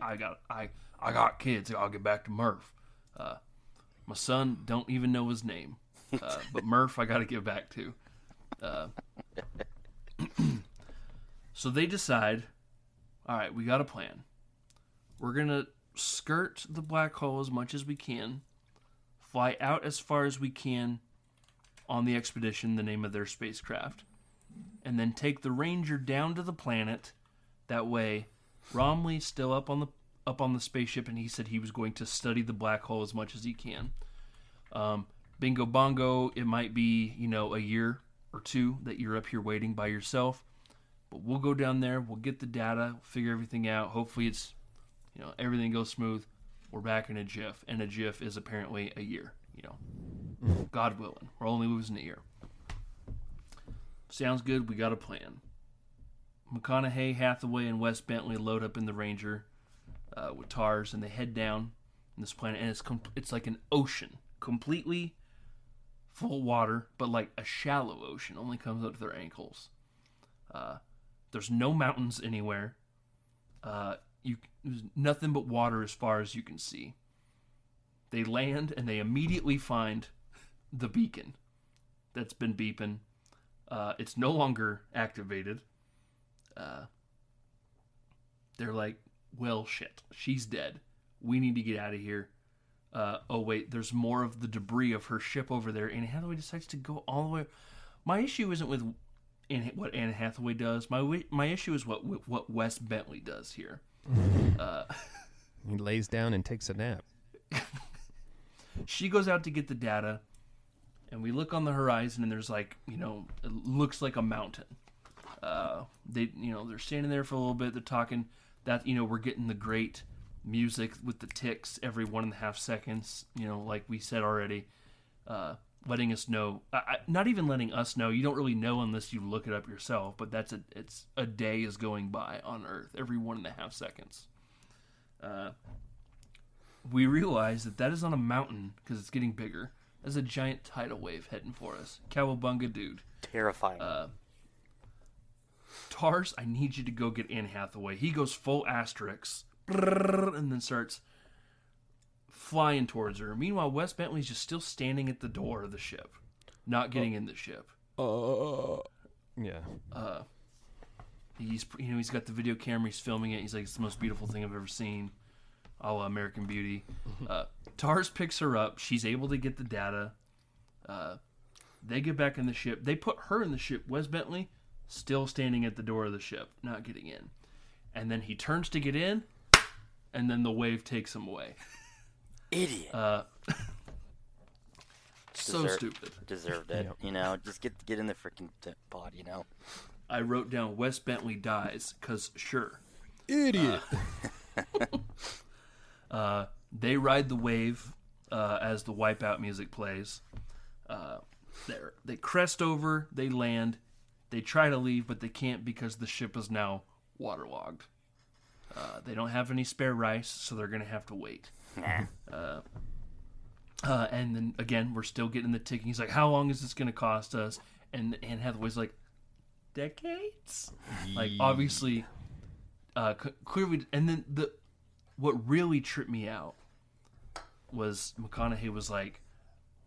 I got kids. I'll get back to Murph. My son don't even know his name, but Murph I got to get back to. So they decide, all right, we got a plan. We're going to skirt the black hole as much as we can, fly out as far as we can on the expedition, the name of their spacecraft, and then take the Ranger down to the planet. That way, Romley's still up on the spaceship, and he said he was going to study the black hole as much as he can. Bingo bongo, it might be, a year or 2 that you're up here waiting by yourself. But we'll go down there, we'll get the data, figure everything out. Hopefully it's, everything goes smooth. We're back in a jiff. And a jiff is apparently a year, God willing. We're only losing a year. Sounds good, we got a plan. McConaughey, Hathaway, and Wes Bentley load up in the Ranger with TARS, and they head down on this planet. And it's like an ocean completely full of water, but like a shallow ocean, only comes up to their ankles. There's no mountains anywhere. There's nothing but water as far as you can see. They land and they immediately find the beacon that's been beeping. It's no longer activated. They're like, well, shit, she's dead. We need to get out of here. Oh, wait, there's more of the debris of her ship over there. Anne Hathaway decides to go all the way. My issue isn't with what Anne Hathaway does. My issue is what Wes Bentley does here. He lays down and takes a nap. She goes out to get the data, and we look on the horizon, and there's like, it looks like a mountain. They're standing there for a little bit. They're talking that, we're getting the great music with the ticks every 1.5 seconds, like we said already, letting us know, not even letting us know, you don't really know unless you look it up yourself, but it's a day is going by on Earth every 1.5 seconds. We realize that is on a mountain because it's getting bigger. There's a giant tidal wave heading for us. Cowabunga dude. Terrifying. Tars, I need you to go get Anne Hathaway. He goes full asterisks and then starts flying towards her. Meanwhile, Wes Bentley's just still standing at the door of the ship, not getting in the ship. Yeah. He's got the video camera. He's filming it. He's like, it's the most beautiful thing I've ever seen. A la American Beauty. Tars picks her up. She's able to get the data. They get back in the ship. They put her in the ship. Wes Bentley still standing at the door of the ship, not getting in. And then he turns to get in, and then the wave takes him away. Idiot. Stupid. Deserved it. Yep. Just get in the freaking pod, I wrote down Wes Bentley dies, because sure. Idiot. They ride the wave as the Wipeout music plays. They crest over, they land, they try to leave, but they can't because the ship is now waterlogged. They don't have any spare rice, so they're going to have to wait. And then, again, we're still getting the ticking. He's like, how long is this going to cost us? And Anne Hathaway's like, decades? Like, obviously, clearly. And then what really tripped me out was McConaughey was like,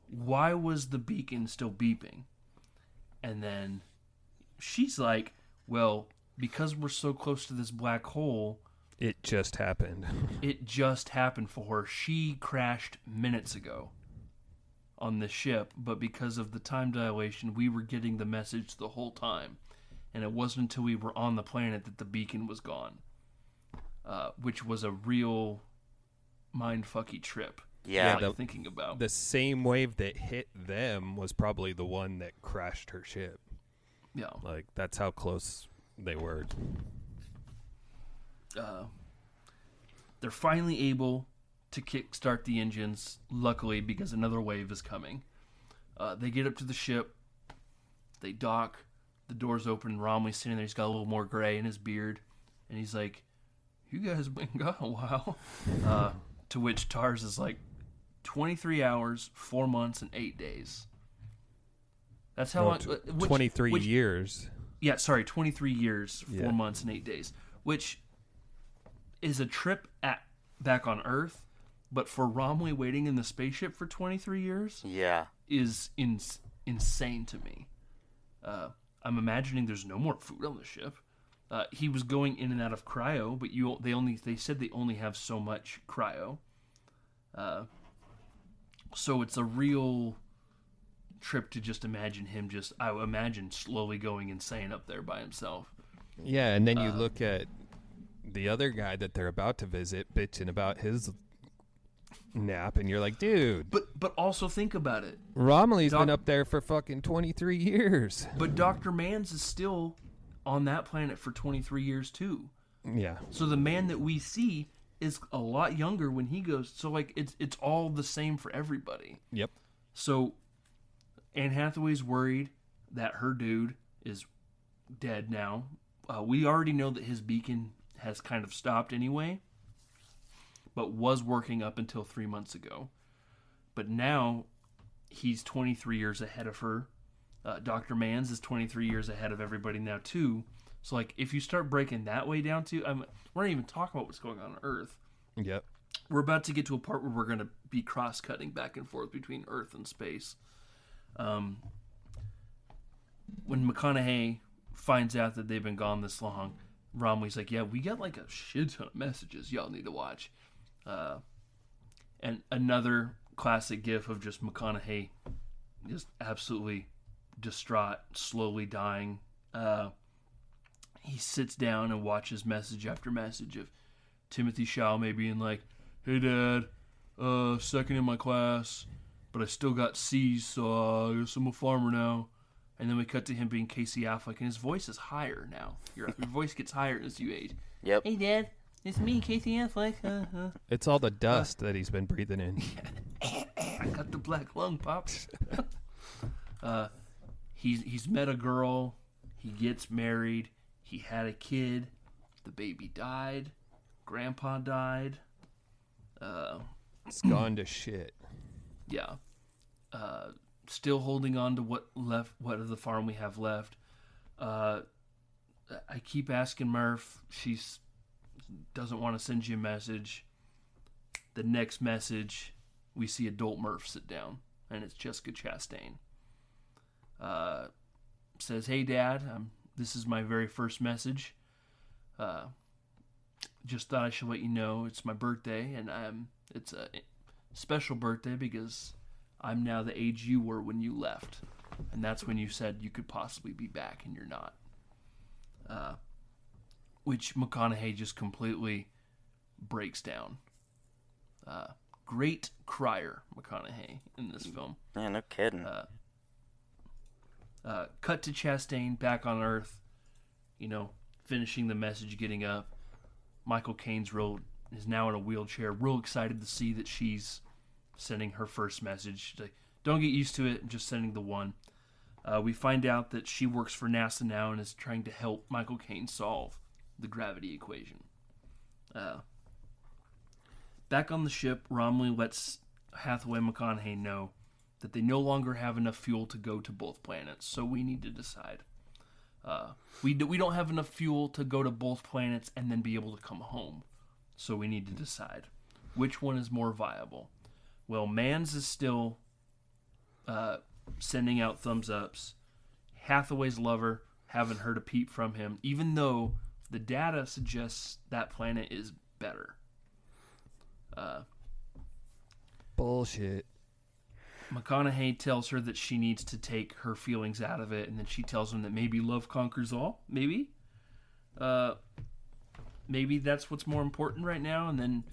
why was the beacon still beeping? And then she's like, well, because we're so close to this black hole. It just happened. It just happened for her. She crashed minutes ago on the ship, but because of the time dilation, we were getting the message the whole time. And it wasn't until we were on the planet that the beacon was gone. Which was a real mindfucky trip. Yeah. Thinking about. The same wave that hit them was probably the one that crashed her ship. Yeah. Like, that's how close they were. They're finally able to kickstart the engines, luckily, because another wave is coming. They get up to the ship. They dock. The doors open. Romley's sitting there. He's got a little more gray in his beard. And he's like, you guys been gone a while. To which Tars is like, 23 hours, 4 months, and 8 days. That's how long... 23 years. Yeah, sorry, 23 years, 4 Yeah. months, and 8 days. Which is a trip back on Earth, but for Romley waiting in the spaceship for 23 years Yeah. is insane to me. I'm imagining there's no more food on the ship. He was going in and out of cryo, but they said they only have so much cryo. So it's a real trip to just imagine him I would imagine slowly going insane up there by himself. Yeah, and then you look at the other guy that they're about to visit bitching about his nap, and you're like, dude. But also think about it. Romilly's been up there for fucking 23 years. But Dr. Mans is still on that planet for 23 years too. Yeah. So the man that we see is a lot younger when he goes. So like it's all the same for everybody. Yep. So Anne Hathaway's worried that her dude is dead now. We already know that his beacon has kind of stopped anyway, but was working up until 3 months ago. But now he's 23 years ahead of her. Dr. Mans is 23 years ahead of everybody now, too. So, like, if you start breaking that way down to... we're not even talking about what's going on Earth. Yep. We're about to get to a part where we're going to be cross-cutting back and forth between Earth and space. When McConaughey finds out that they've been gone this long, Romley's like, yeah, we got like a shit ton of messages y'all need to watch. And another classic gif of just McConaughey just absolutely distraught, slowly dying. He sits down and watches message after message of Timothy Chalamet being like, hey, Dad, second in my class, but I still got C's, so I guess I'm a farmer now. And then we cut to him being Casey Affleck, and his voice is higher now. Your voice gets higher as you age. Yep. Hey, Dad, it's me, Casey Affleck. It's all the dust that he's been breathing in. I got the black lung, Pops. He's met a girl. He gets married. He had a kid. The baby died. Grandpa died. It's gone to shit. Yeah. Still holding on to what of the farm we have left. I keep asking Murph. She doesn't want to send you a message. The next message, we see adult Murph sit down, and it's Jessica Chastain. Says, hey, Dad, this is my very first message. Just thought I should let you know it's my birthday, and it's a special birthday because I'm now the age you were when you left. And that's when you said you could possibly be back, and you're not. Which McConaughey just completely breaks down. Great crier, McConaughey, in this film. Yeah, no kidding. Cut to Chastain back on Earth, finishing the message, getting up. Michael Caine's is now in a wheelchair, real excited to see that she's sending her first message. She's like, don't get used to it, I'm just sending the one. We find out that she works for NASA now and is trying to help Michael Caine solve the gravity equation. Back on the ship, Romley lets Hathaway and McConaughey know that they no longer have enough fuel to go to both planets, so we need to decide. We don't have enough fuel to go to both planets and then be able to come home, so we need to decide which one is more viable. Well, Mans is still sending out thumbs ups. Hathaway's lover, haven't heard a peep from him, even though the data suggests that planet is better. Bullshit. McConaughey tells her that she needs to take her feelings out of it, and then she tells him that maybe love conquers all. Maybe. Maybe that's what's more important right now, and then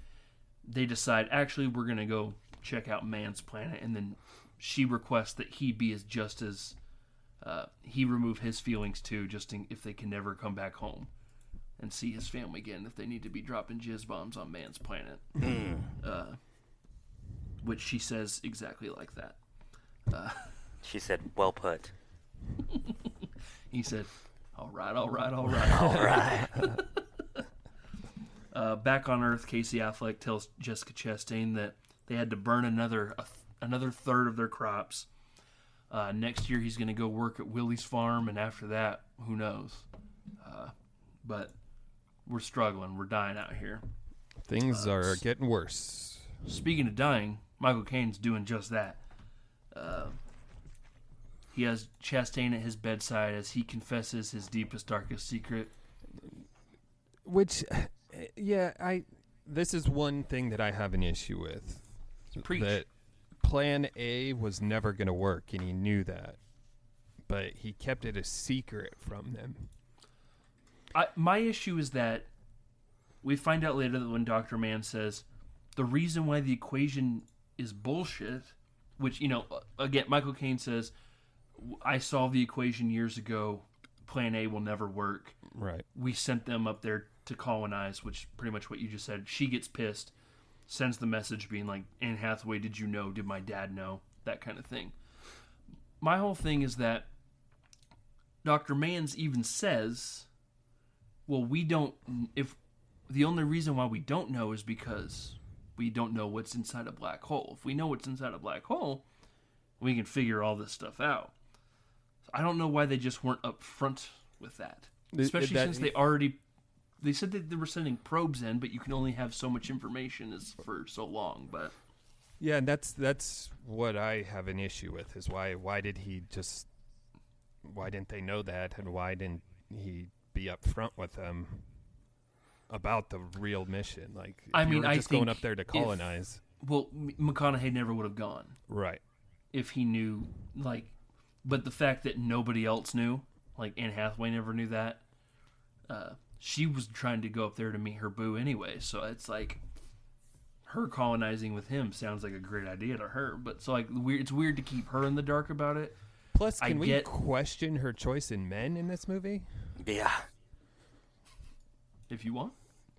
they decide, actually, we're going to go check out Man's planet, and then she requests that he be just as he remove his feelings too, if they can never come back home and see his family again, if they need to be dropping jizz bombs on Man's planet. Which she says exactly like that. She said, well put. He said, all right. All right. Back on Earth, Casey Affleck tells Jessica Chastain that they had to burn another third of their crops. Next year, he's going to go work at Willie's farm, and after that, who knows? But we're struggling. We're dying out here. Things are getting worse. Speaking of dying, Michael Caine's doing just that. He has Chastain at his bedside as he confesses his deepest, darkest secret. Which, this is one thing that I have an issue with. Preach. That Plan A was never going to work, and he knew that. But he kept it a secret from them. My issue is that we find out later that when Dr. Mann says the reason why the equation is bullshit, which, again, Michael Caine says, I solved the equation years ago. Plan A will never work. Right. We sent them up there to colonize, which pretty much what you just said. She gets pissed, sends the message being like, Anne Hathaway, did you know? Did my dad know? That kind of thing. My whole thing is that Dr. Mans even says, well, we don't, if the only reason why we don't know is because We don't know what's inside a black hole. If we know what's inside a black hole, we can figure all this stuff out. So I don't know why they just weren't upfront with that. Especially since they said that they were sending probes in, but you can only have so much information for so long. But yeah, and that's what I have an issue with, is why didn't they know that, and why didn't he be upfront with them about the real mission? Like, I you mean, were I just think going up there to colonize. McConaughey never would have gone Right. if he knew, like, but the fact that nobody else knew, like Anne Hathaway never knew that. She was trying to go up there to meet her boo anyway, so it's like her colonizing with him sounds like a great idea to her. But so like it's weird to keep her in the dark about it. Plus, can we question her choice in men in this movie? Yeah. If you want.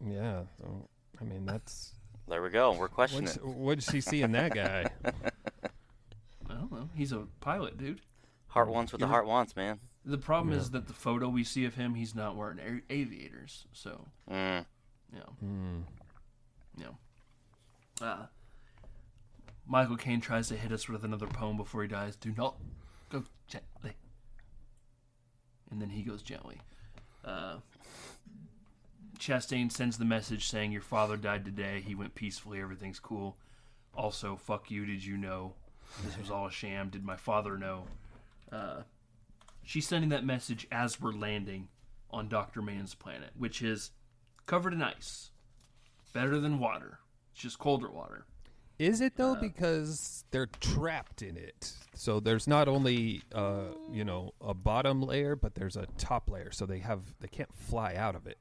Yeah. So, I mean, that's... There we go. We're questioning it. What did she see in that guy? I don't know. He's a pilot, dude. Heart wants what the heart wants, man. The problem is that the photo we see of him, he's not wearing aviators. So, yeah. Michael Caine tries to hit us with another poem before he dies. Do not go gently. And then he goes gently. Chastain sends the message saying, your father died today. He went peacefully. Everything's cool. Also, fuck you. Did you know? This was all a sham. Did my father know? She's sending that message as we're landing on Dr. Mann's planet, which is covered in ice. Better than water. It's just colder water. Is it, though? Because they're trapped in it. So there's not only, a bottom layer, but there's a top layer. So they can't fly out of it.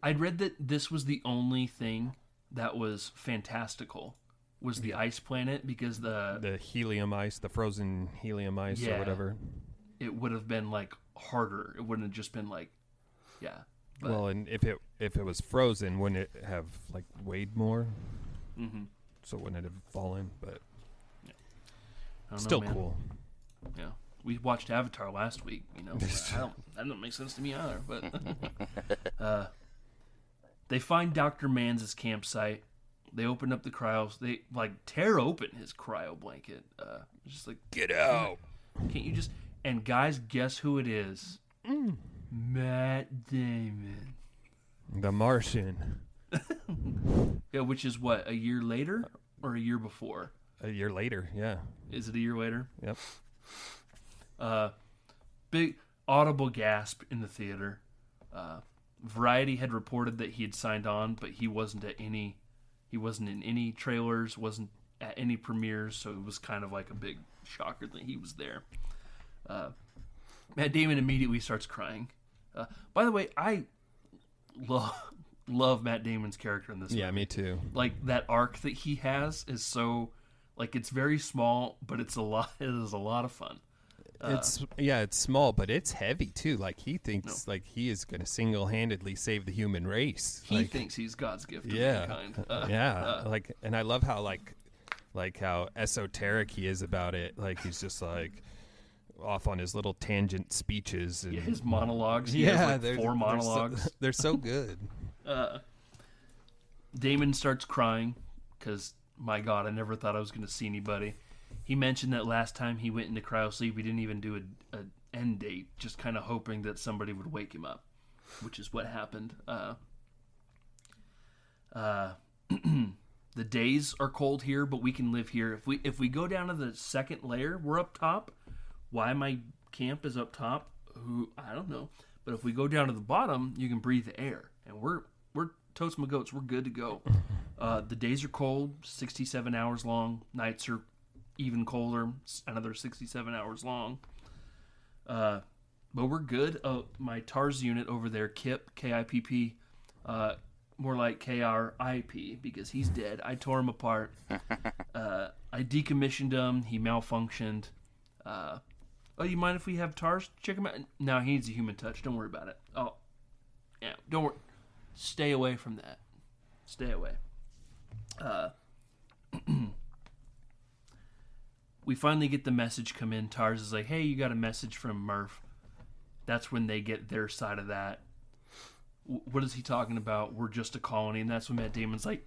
I'd read that this was the only thing that was fantastical, was the ice planet, because the helium ice, the frozen helium ice or whatever. It would have been like harder. It wouldn't have just been like, yeah. But, well, and if it was frozen, wouldn't it have like weighed more? Mm-hmm. So wouldn't it have fallen? But still cool. Yeah, we watched Avatar last week. That don't make sense to me either. But they find Dr. Mann's campsite. They open up the cryos. They tear open his cryo blanket. Just like, get out! Can't you just? And guys, guess who it is? Matt Damon, the Martian. Yeah, which is what, a year later or a year before? A year later, yeah. Is it a year later? Yep. Big audible gasp in the theater. Variety had reported that he had signed on, but he wasn't in any trailers, wasn't at any premieres, so it was kind of like a big shocker that he was there. Matt Damon immediately starts crying. By the way, I love Matt Damon's character in this movie. Yeah, me too. Like, that arc that he has is so, like, it's very small, but it is a lot of fun. It's small, but it's heavy too. Like, he thinks like he is going to single-handedly save the human race. He thinks he's God's gift to mankind. And I love how how esoteric he is about it. Like, he's just like off on his little tangent speeches and his monologues. He has like 4 monologues. They're so good. Damon starts crying because, my God, I never thought I was going to see anybody. He mentioned that last time he went into cryosleep, he didn't even do an end date, just kind of hoping that somebody would wake him up, which is what happened. The days are cold here, but we can live here. If we go down to the second layer, we're up top. Why my camp is up top, I don't know. But if we go down to the bottom, you can breathe the air, and we're toast my goats. We're good to go. The days are cold, 67 hours long. Nights are even colder, another 67 hours long. But we're good. My TARS unit over there, Kip, K-I-P-P, more like K-R-I-P, because he's dead. I tore him apart. I decommissioned him. He malfunctioned. You mind if we have TARS check him out? No, he needs a human touch. Don't worry about it. Oh, yeah, don't worry. Stay away from that. Stay away. We finally get the message come in. TARS is like, hey, you got a message from Murph. That's when they get their side of that. what is he talking about? We're just a colony. And that's when Matt Damon's like,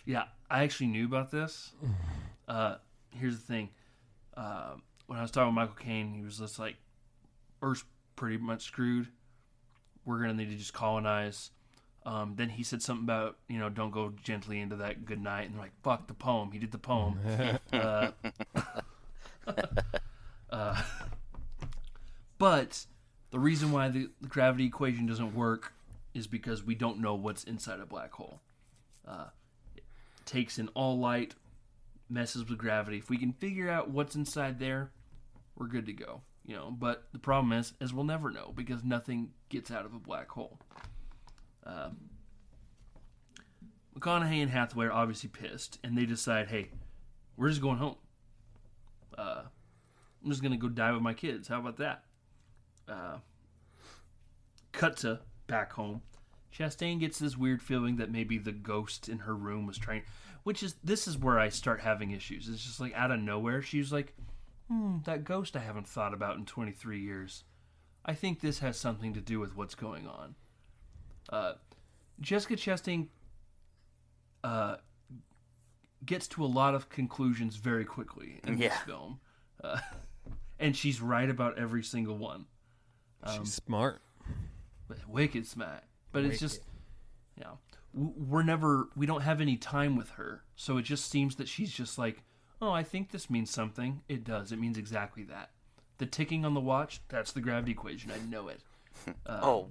yeah, I actually knew about this. Here's the thing. When I was talking with Michael Caine, he was just like, Earth's pretty much screwed. We're going to need to just colonize. Then he said something about, don't go gently into that good night. And they're like, fuck the poem. He did the poem. But the reason why the gravity equation doesn't work is because we don't know what's inside a black hole. It takes in all light, messes with gravity. If we can figure out what's inside there, we're good to go. But the problem is we'll never know because nothing gets out of a black hole. McConaughey and Hathaway are obviously pissed, and they decide, hey, we're just going home. I'm just going to go die with my kids. How about that? Cut to back home. Chastain gets this weird feeling that maybe the ghost in her room was trying... This is where I start having issues. It's just like out of nowhere. She's like, that ghost I haven't thought about in 23 years. I think this has something to do with what's going on. Jessica Chastain gets to a lot of conclusions very quickly in this film. And she's right about every single one. She's smart. Wicked smart. But it's just, we don't have any time with her. So it just seems that she's just like, oh, I think this means something. It does. It means exactly that. The ticking on the watch, that's the gravity equation. I know it.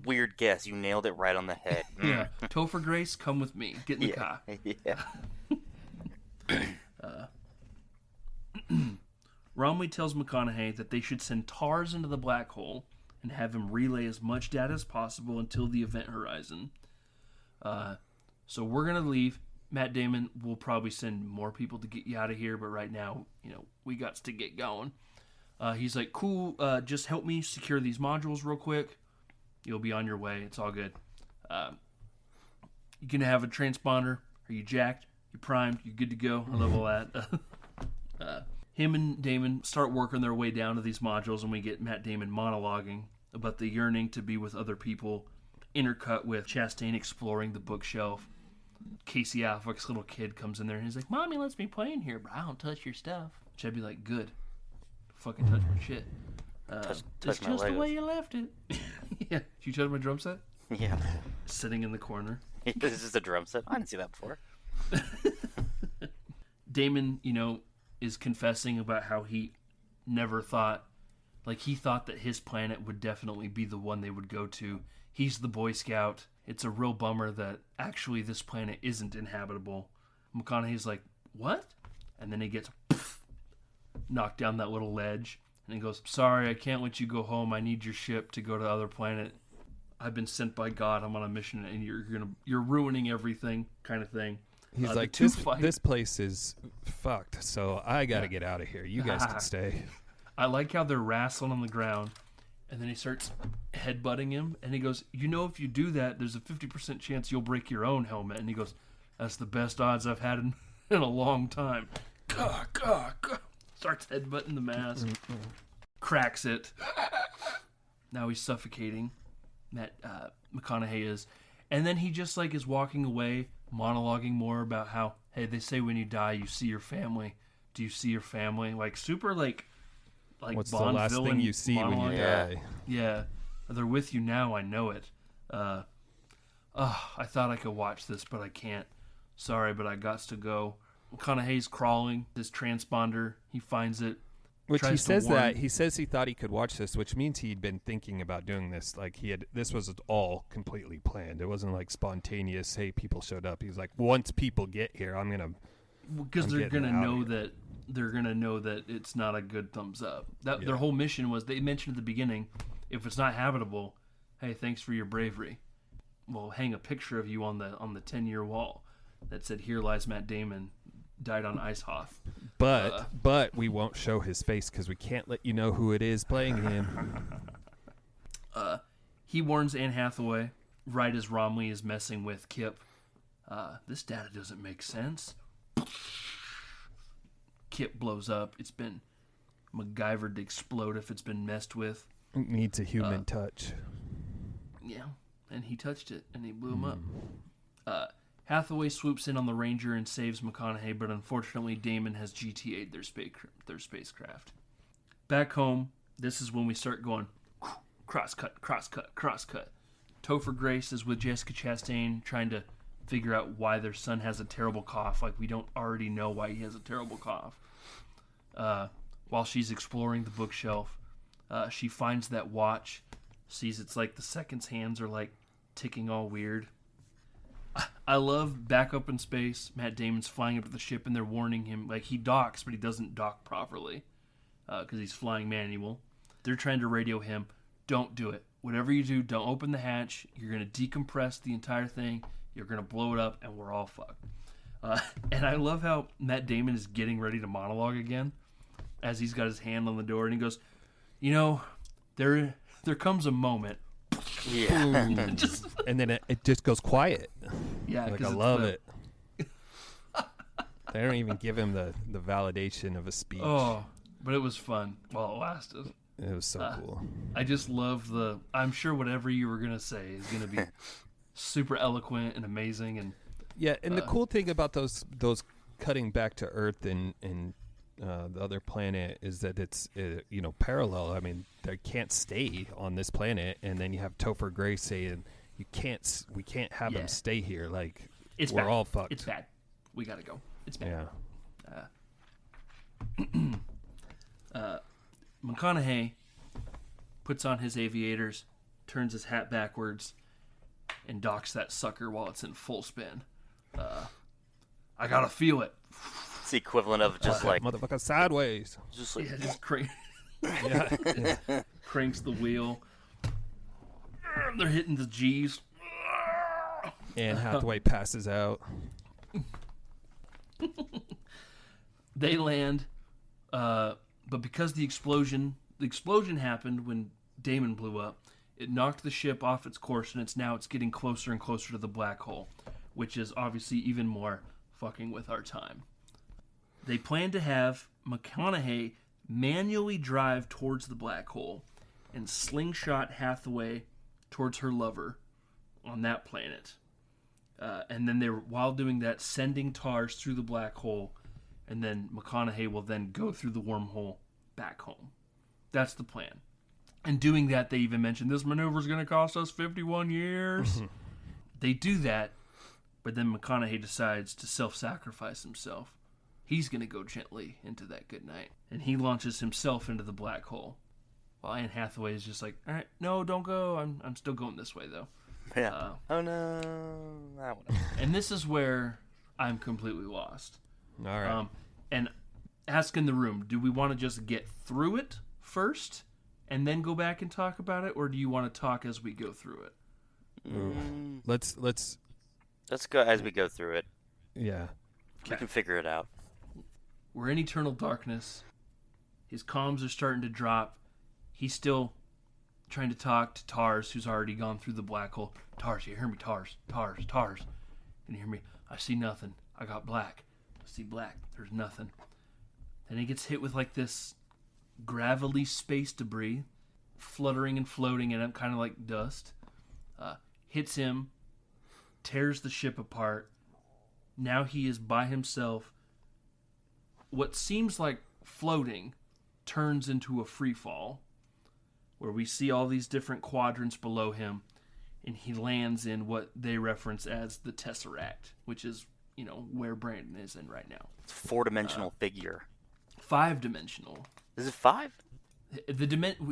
Weird guess. You nailed it right on the head. Yeah. Topher Grace, come with me. Get in the car. Yeah. Romley tells McConaughey that they should send TARS into the black hole and have him relay as much data as possible until the event horizon. So we're going to leave. Matt Damon will probably send more people to get you out of here, but right now, we got to get going. He's like, cool, just help me secure these modules real quick. You'll be on your way. It's all good. You're going to have a transponder. Are you jacked? You primed? You good to go? I love all that. Him and Damon start working their way down to these modules, and we get Matt Damon monologuing about the yearning to be with other people, intercut with Chastain exploring the bookshelf. Casey Affleck's little kid comes in there, and he's like, Mommy lets me play in here, but I don't touch your stuff. Which I'd be like, good. Fucking touch my shit. Touch it's my just the Legos. way you left it. Yeah. Did you touch my drum set? Yeah. Sitting in the corner. This is a drum set. I didn't see that before. Damon, is confessing about how he never thought, he thought that his planet would definitely be the one they would go to. He's the Boy Scout. It's a real bummer that actually this planet isn't inhabitable. McConaughey's like, what? And then he gets knocked down that little ledge. And he goes, sorry, I can't let you go home. I need your ship to go to the other planet. I've been sent by God. I'm on a mission, and you're ruining everything, kind of thing. He's like, this place is fucked, so I got to get out of here. You guys can stay. I like how they're wrestling on the ground, and then he starts headbutting him, and he goes, if you do that, there's a 50% chance you'll break your own helmet. And he goes, that's the best odds I've had in a long time. Starts headbutting the mask. Cracks it. Now he's suffocating. McConaughey is. And then he just is walking away, monologuing more about how, hey, they say when you die, you see your family. Do you see your family? Super what's Bond the last villain thing you see when you die? Yeah. They're with you now, I know it. I thought I could watch this, but I can't. Sorry, but I got to go. McConaughey's crawling his transponder. He finds it. Which he says he says he thought he could watch this, which means he'd been thinking about doing this. This was all completely planned. It wasn't spontaneous. Hey, people showed up. He's like, once people get here, I'm gonna. Because they're gonna know that they're gonna know that it's not a good thumbs up. Their whole mission was, they mentioned at the beginning, if it's not habitable, hey, thanks for your bravery. We'll hang a picture of you on the 10-year wall that said, here lies Matt Damon, died on Icehoff. But we won't show his face because we can't let you know who it is playing him. He warns Anne Hathaway right as Romley is messing with Kip. This data doesn't make sense. Kip blows up. It's been MacGyvered to explode if it's been messed with. It needs a human touch. Yeah. and he touched it, and he blew him up. Hathaway swoops in on the Ranger and saves McConaughey, but unfortunately Damon has GTA'd their spacecraft. Back home, this is when we start going cross-cut. Topher Grace is with Jessica Chastain trying to figure out why their son has a terrible cough. Like, we don't already know why he has a terrible cough. While she's exploring the bookshelf, she finds that watch, sees it's like the seconds hands are like ticking all weird. I love back up in space. Matt Damon's flying up to the ship and they're warning him. Like, he docks, but he doesn't dock properly because he's flying manual. They're trying to radio him, don't do it. Whatever you do, don't open the hatch. You're going to decompress the entire thing. You're going to blow it up, and we're all fucked. And I love how Matt Damon is getting ready to monologue again as he's got his hand on the door, and he goes, you know, there comes a moment. Yeah. And then it just goes quiet. Yeah, like, I love it. They don't even give him the validation of a speech. Oh, but it was fun while it lasted. It was so cool. I just love I'm sure whatever you were going to say is going to be super eloquent and amazing. And yeah, and the cool thing about those cutting back to Earth and the other planet is that it's parallel. I mean, they can't stay on this planet, and then you have Topher Grace saying we can't have them stay here. Like, we're bad. all fucked. It's bad. We gotta go. It's bad. Yeah. McConaughey puts on his aviators, turns his hat backwards, and docks that sucker while it's in full spin. I gotta feel it. It's the equivalent of just like motherfucker sideways. just like Just crank. Yeah. Cranks the wheel. They're hitting the G's. And Hathaway passes out. They land, but because the explosion happened when Damon blew up, it knocked the ship off its course, and it's getting closer and closer to the black hole, which is obviously even more fucking with our time. They plan to have McConaughey manually drive towards the black hole and slingshot Hathaway towards her lover on that planet. And then while doing that, sending TARS through the black hole, and then McConaughey will then go through the wormhole back home. That's the plan. And doing that, they even mentioned this maneuver is going to cost us 51 years. They do that, but then McConaughey decides to self-sacrifice himself. He's going to go gently into that good night. And he launches himself into the black hole. While Anne Hathaway is just like, all right, no, don't go. I'm still going this way, though. yeah. Oh no. I don't know. And this is where I'm completely lost. All right. And ask in the room, do we want to just get through it first and then go back and talk about it, or do you want to talk as we go through it? Let's go as we go through it. yeah. We can figure it out. We're in eternal darkness. His comms are starting to drop. He's still trying to talk to TARS, who's already gone through the black hole. TARS, you hear me? TARS. Can you hear me? I see nothing. I got black. I see black. There's nothing. Then he gets hit with like this gravelly space debris, fluttering and floating in it, kind of like dust. Hits him, tears the ship apart. Now he is by himself. What seems like floating turns into a free fall, where we see all these different quadrants below him, and he lands in what they reference as the Tesseract, which is, where Brandon is in right now. It's a 4-dimensional figure. 5-dimensional. Is it 5?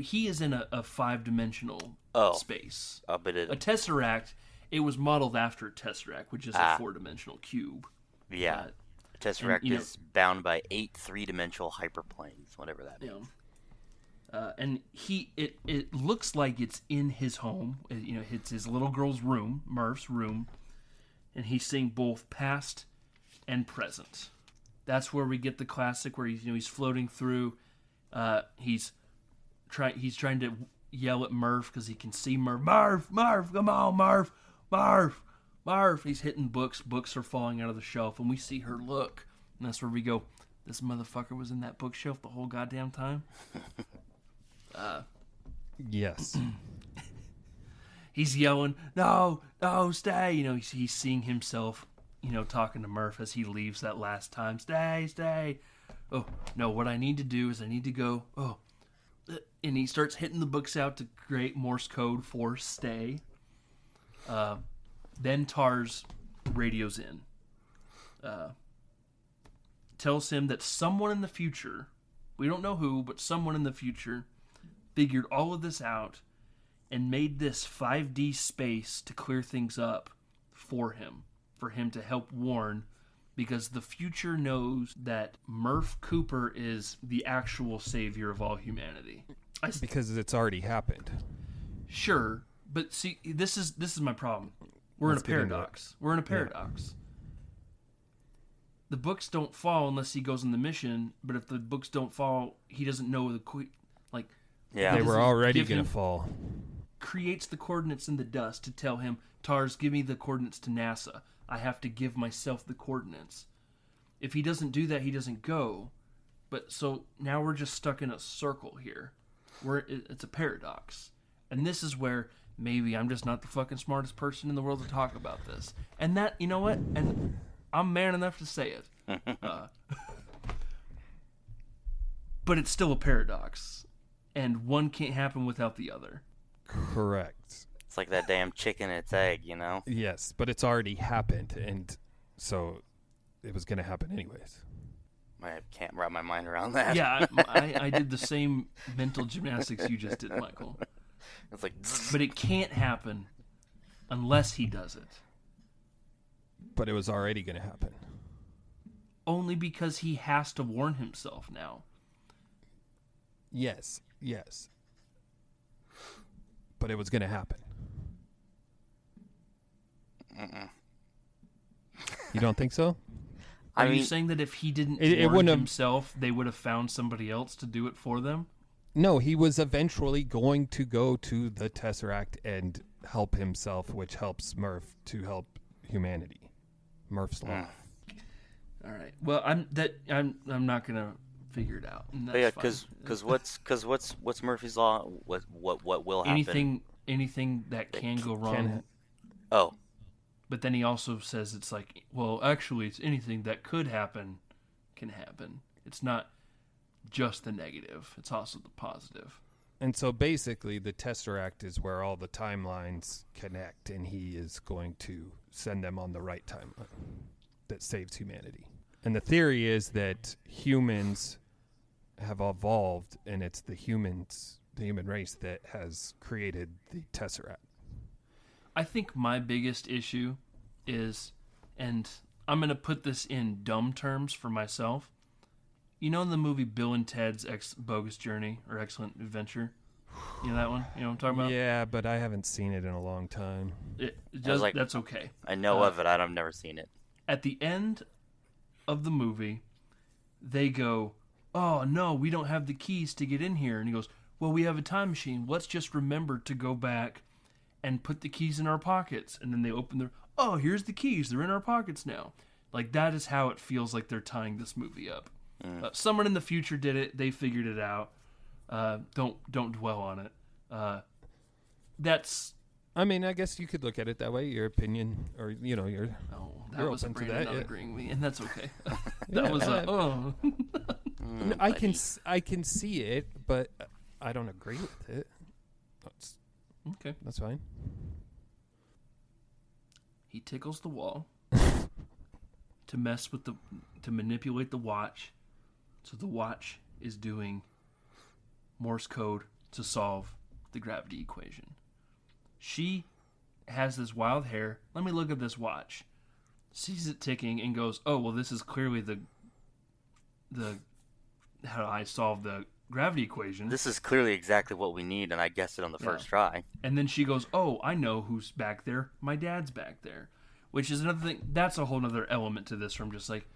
He is in a 5-dimensional space. But A Tesseract, it was modeled after a Tesseract, which is a 4-dimensional cube. Yeah. Tesseract is bound by 8 3-dimensional hyperplanes, whatever that means. And it looks like it's in his home. It's his little girl's room, Murph's room, and he's seeing both past and present. That's where we get the classic where he's floating through. He's trying to yell at Murph because he can see Murph. Murph, come on, Murph. He's hitting books. Books are falling out of the shelf, and we see her look. And that's where we go, this motherfucker was in that bookshelf the whole goddamn time. Yes. he's yelling, "No, no, stay!" You know, he's seeing himself, you know, talking to Murph as he leaves that last time. Stay, stay. Oh no, what I need to do is I need to go. Oh, and he starts hitting the books out to create Morse code for stay. Then Tars radios in. Tells him that someone in the future, we don't know who, but someone in the future figured all of this out and made this 5D space to clear things up for him to help warn, because the future knows that Murph Cooper is the actual savior of all humanity. Because it's already happened. Sure, but see, this is my problem. We're in a paradox. We're in a paradox. Yeah. The books don't fall unless he goes on the mission, but if the books don't fall, he doesn't know they were already going to fall. Creates the coordinates in the dust to tell him, Tars, give me the coordinates to NASA. I have to give myself the coordinates. If he doesn't do that, he doesn't go. But so now we're just stuck in a circle here. It's a paradox. And this is where maybe I'm just not the fucking smartest person in the world to talk about this. And that, you know what? And I'm man enough to say it. But it's still a paradox. And one can't happen without the other. Correct. It's like that damn chicken and its egg, you know? Yes, but it's already happened, and so it was going to happen anyways. I can't wrap my mind around that. Yeah, I did the same mental gymnastics you just did, Michael. It's like... But it can't happen unless he does it. But it was already going to happen. Only because he has to warn himself now. Yes. But it was going to happen. Mm-mm. You don't think so? Are you saying that if he didn't warn himself, they would have found somebody else to do it for them? No, he was eventually going to go to the Tesseract and help himself, which helps Murph to help humanity. Murph's Law. All right. Well, I'm not gonna figure it out. But yeah, because what's Murphy's Law? What will happen? Anything that can go wrong. Oh. But then he also says it's like, well, actually, it's anything that could happen can happen. It's not just the negative. It's also the positive. And so basically the Tesseract is where all the timelines connect, and he is going to send them on the right timeline that saves humanity. And the theory is that humans have evolved, and it's the human race that has created the Tesseract. I think my biggest issue is, and I'm going to put this in dumb terms for myself. You know the movie Bill and Ted's Bogus Journey or Excellent Adventure? You know that one? You know what I'm talking about? Yeah, but I haven't seen it in a long time. That's okay. I know of it. I've never seen it. At the end of the movie, they go, oh, no, we don't have the keys to get in here. And he goes, well, we have a time machine. Let's just remember to go back and put the keys in our pockets. And then they open their, oh, here's the keys. They're in our pockets now. Like, that is how it feels like they're tying this movie up. Someone in the future did it. They figured it out. Don't dwell on it. That's... I mean, I guess you could look at it that way. Your opinion, or, you know, you're was open to Brandon that. not agreeing with me, and that's okay. I can see it, but I don't agree with it. Okay. That's fine. He tickles the wall to manipulate the watch, so the watch is doing Morse code to solve the gravity equation. She has this wild hair. Let me look at this watch. Sees it ticking and goes, oh, well, this is clearly the how I solve the gravity equation. This is clearly exactly what we need, and I guessed it on the first try. And then she goes, oh, I know who's back there. My dad's back there. Which is another thing. That's a whole other element to this, where I'm just like,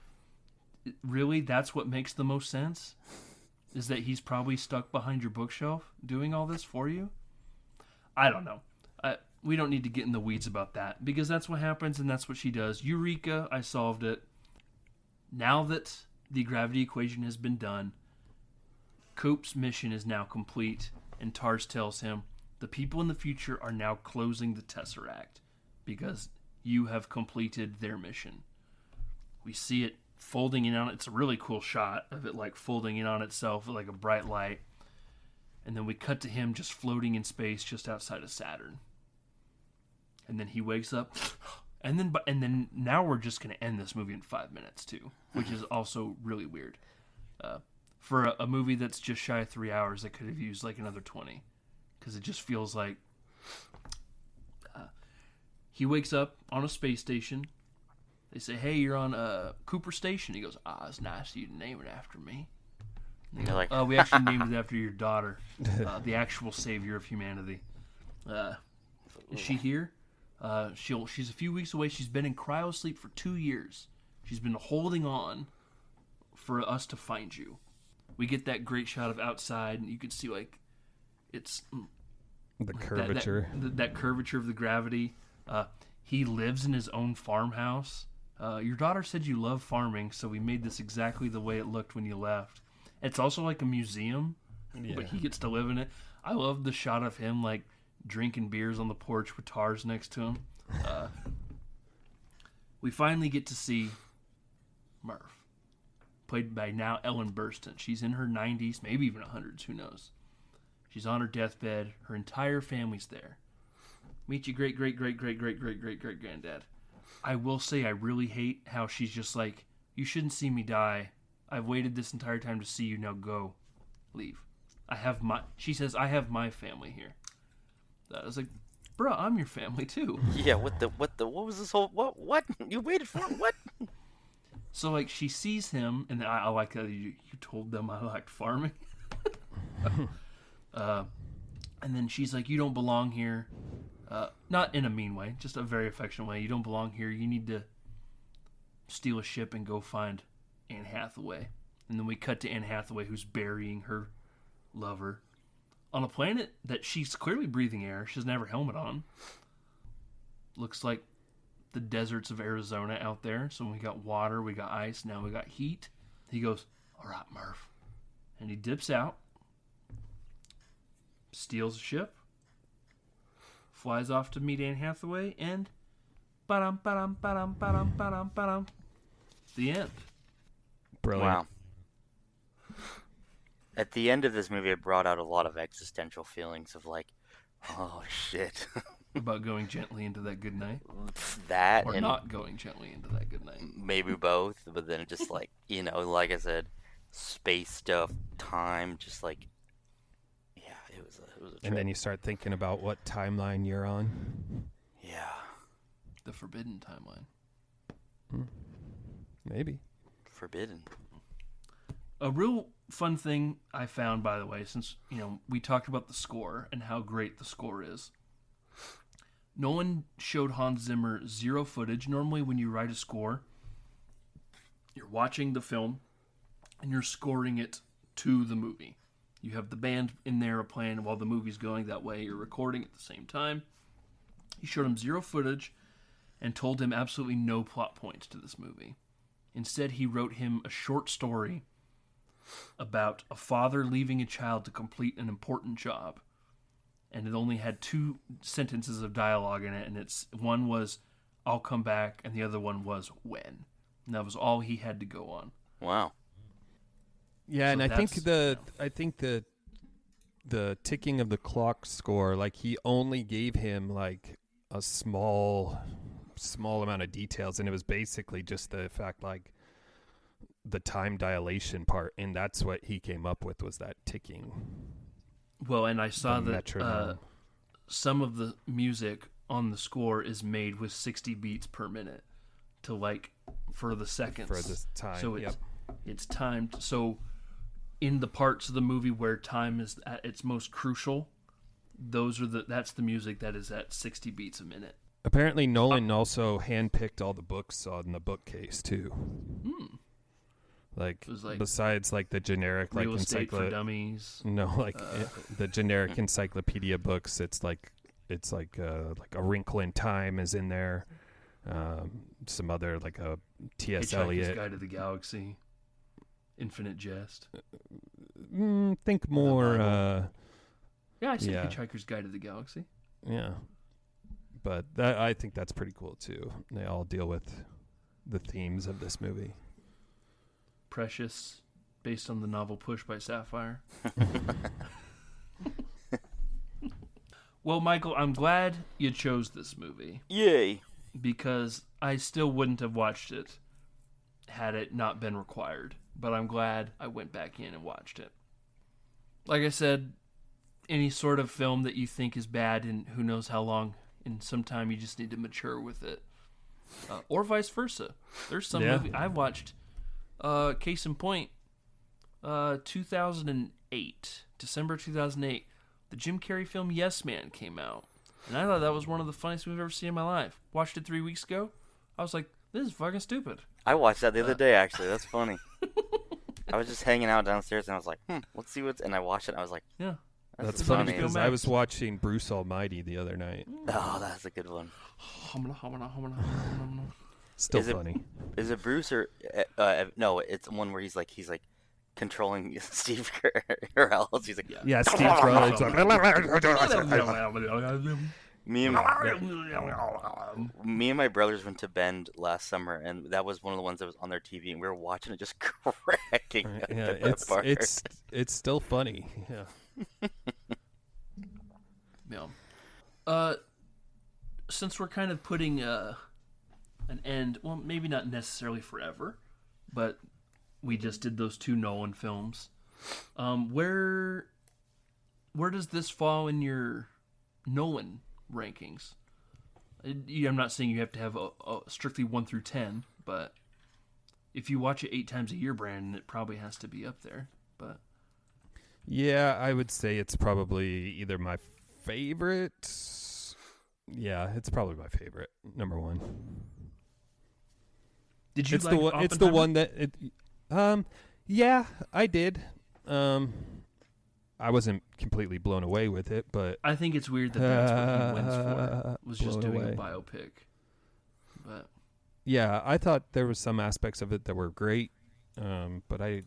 really? That's what makes the most sense? Is that he's probably stuck behind your bookshelf doing all this for you? I don't know. We don't need to get in the weeds about that, because that's what happens and that's what she does. Eureka, I solved it. Now that the gravity equation has been done, Coop's mission is now complete, and Tars tells him, The people in the future are now closing the Tesseract because you have completed their mission. We see it folding in on it. It's a really cool shot of it like folding in on itself with like a bright light. And then we cut to him just floating in space just outside of Saturn. And then he wakes up. And then now we're just going to end this movie in 5 minutes too, which is also really weird. For a movie that's just shy of 3 hours, I could have used like another 20. Because it just feels like he wakes up on a space station. They say, "Hey, you're on Cooper Station." He goes, "It's nice of you to name it after me." And they go, like, "Oh, we actually named it after your daughter, the actual savior of humanity." Is she here? She's a few weeks away. She's been in cryosleep for 2 years. She's been holding on for us to find you. We get that great shot of outside, and you can see like it's The curvature. That curvature of the gravity. He lives in his own farmhouse. Your daughter said you love farming, so we made this exactly the way it looked when you left. It's also like a museum, but he gets to live in it. I love the shot of him like drinking beers on the porch with Tars next to him. We finally get to see Murph, played by now Ellen Burstyn. She's in her 90s, maybe even 100s, who knows. She's on her deathbed. Her entire family's there. Meet your great-great-great-great-great-great-great-granddad. I will say I really hate how she's just like, you shouldn't see me die. I've waited this entire time to see you. Now go. Leave. She says, I have my family here. I was like, bruh, I'm your family too. Yeah, what was this whole, what? You waited for it? What? So like she sees him, and I like that you told them I liked farming. And then she's like, you don't belong here. Not in a mean way, just a very affectionate way. You don't belong here. You need to steal a ship and go find Anne Hathaway. And then we cut to Anne Hathaway, who's burying her lover on a planet that she's clearly breathing air. She doesn't have her helmet on. Looks like the deserts of Arizona out there. So we got water, we got ice, now we got heat. He goes, all right, Murph. And he dips out, steals a ship, flies off to meet Anne Hathaway, and ba-dum, ba-dum, ba-dum, ba-dum, ba-dum, ba-dum. The end. Brilliant. Wow. At the end of this movie, it brought out a lot of existential feelings of like, oh shit. About going gently into that good night. That Or and not going gently into that good night. maybe both, but then just like, like I said, space stuff, time, just like, yeah, it was a trip. And then you start thinking about what timeline you're on. Yeah. The forbidden timeline. Maybe. Forbidden. A real fun thing I found, by the way, since, we talked about the score and how great the score is. Nolan showed Hans Zimmer zero footage. Normally when you write a score, you're watching the film and you're scoring it to the movie. You have the band in there playing while the movie's going. That way you're recording at the same time. He showed him zero footage and told him absolutely no plot points to this movie. Instead, he wrote him a short story about a father leaving a child to complete an important job. And it only had 2 sentences of dialogue in it, and one was, I'll come back, and the other one was, when. And that was all he had to go on. Wow. Yeah, So and I think the ticking of the clock score, like he only gave him like a small amount of details, and it was basically just the fact like the time dilation part, and that's what he came up with, was that ticking. Well, and I saw The that metronome. some of the music on the score is made with 60 beats per minute to for the seconds. For the time, So yep. it's timed. So in the parts of the movie where time is at its most crucial, that's the music that is at 60 beats a minute. Apparently Nolan also handpicked all the books on the bookcase too. Like, It was like besides like the generic like Real Estate for Dummies. No, like the generic encyclopedia books. It's like a Wrinkle in Time is in there. Some other like a T.S. Hitchhiker's Eliot. Guide to the Galaxy. Infinite Jest. Think more Yeah, I see Yeah. Hitchhiker's Guide to the Galaxy. Yeah. But I think that's pretty cool, too. They all deal with the themes of this movie. Precious, based on the novel Push by Sapphire. Well, Michael, I'm glad you chose this movie. Yay! Because I still wouldn't have watched it had it not been required. But I'm glad I went back in and watched it. Like I said, any sort of film that you think is bad in who knows how long, and sometime you just need to mature with it. Or vice versa. There's some movie I've watched, case in point, 2008, December 2008, the Jim Carrey film Yes Man came out. And I thought that was one of the funniest movies I've ever seen in my life. Watched it 3 weeks ago. I was like, this is fucking stupid. I watched that the other day, actually. That's funny. I was just hanging out downstairs, and I was like, let's see what's... And I watched it, and I was like, Yeah. That's funny funny because Max. I was watching Bruce Almighty the other night. oh, that's a good one. Still Is it- funny. Is it Bruce or... no, it's one where he's like controlling Steve Carell. He's like, Yeah, Steve Carell. It's like, me and my brothers went to Bend last summer, and that was one of the ones that was on their TV, and we were watching it just cracking up yeah, at the bar. it's still funny. Yeah. Yeah. Since we're kind of putting an end, well, maybe not necessarily forever, but we just did those 2 Nolan films. Where does this fall in your Nolan rankings? I'm not saying you have to have a strictly 1 through 10, but if you watch it 8 times a year, Brandon, it probably has to be up there. But Yeah, I would say it's probably either my favorite. Yeah, it's probably my favorite. Number 1. did you It's like the one. It's the Oppenheimer? one that. Yeah, I did. I wasn't completely blown away with it, but I think it's weird that that's what he wins for. Was just blown doing away. a biopic. But yeah, I thought there was some aspects of it that were great. But it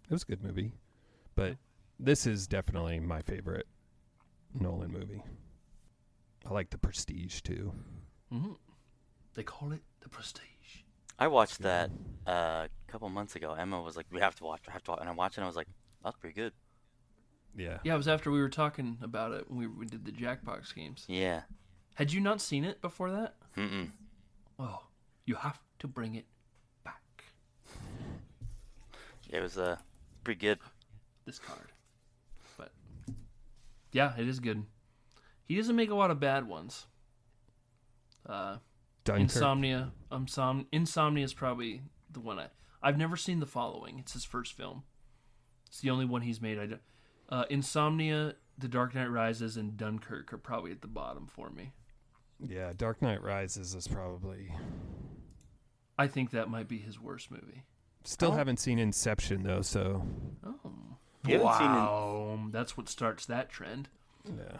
was a good movie. But this is definitely my favorite Nolan movie. I like The Prestige too. mm-hmm. They call it The Prestige. I watched that a couple months ago. Emma was like, we have to watch. And I watched it, and I was like, that's pretty good. Yeah. Yeah, it was after we were talking about it when we did the Jackbox games. Yeah. Had you not seen it before that? Mm-mm. Oh, you have to bring it back. It was pretty good. This card. But yeah, it is good. He doesn't make a lot of bad ones. Dunkirk. Insomnia. Insomnia is probably the one I've never seen. The Following. It's his first film. It's the only one he's made. Insomnia, The Dark Knight Rises, and Dunkirk are probably at the bottom for me. Yeah, Dark Knight Rises is probably. I think that might be his worst movie. Still haven't seen Inception though, so. Oh. You haven't seen Wow. That's what starts that trend. Yeah.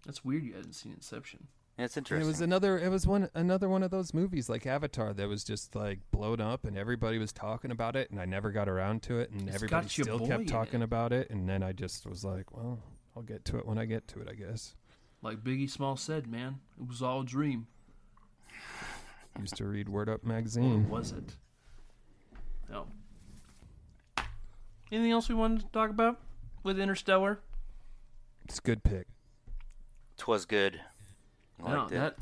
That's weird you hadn't seen Inception. Yeah, it's And interesting. it was another one of those movies like Avatar that was just like blown up and everybody was talking about it and I never got around to it and It's everybody got your still boy kept in talking it. about it and then I just was like, well, I'll get to it when I get to it, I guess. Like Biggie Small said, man, it was all a dream. Used to read Word Up Or magazine. was it? No. Anything else we wanted to talk about with Interstellar? It's a good pick. 'Twas good. I No, liked it.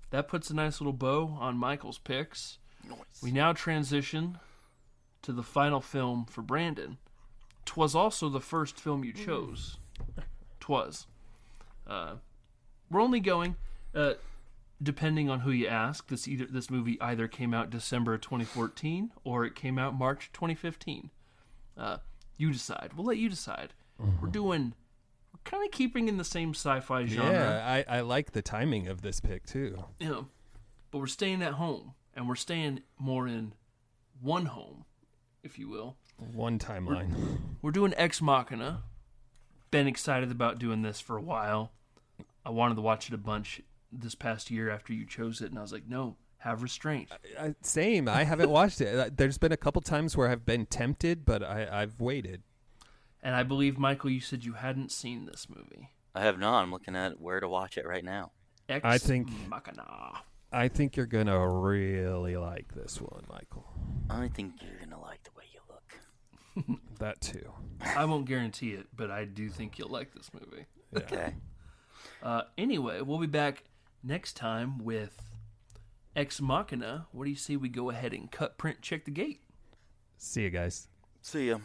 that puts a nice little bow on Michael's picks. Nice. We now transition to the final film for Brandon. 'Twas also the first film you chose. 'Twas. We're only going, depending on who you ask. This movie either came out December 2014 or it came out March 2015. You decide. We'll let you decide. We're kind of keeping in the same sci-fi genre. Yeah, I like the timing of this pick too. Yeah, but we're staying at home, and we're staying more in one home, if you will. One timeline. We're doing Ex Machina. Been excited about doing this for a while. I wanted to watch it a bunch this past year after you chose it, and I was like, no, have restraint. Same. I haven't watched it. There's been a couple times where I've been tempted, but I've waited. And I believe, Michael, you said you hadn't seen this movie. I have not. I'm looking at where to watch it right now. Ex I think- Machina. I think you're gonna really like this one, Michael. I think you're gonna like the way you look. That too. I won't guarantee it, but I do think you'll like this movie. Yeah. Okay. Anyway, we'll be back next time with Ex Machina. What do you say we go ahead and cut, print, check the gate? See you guys. See ya.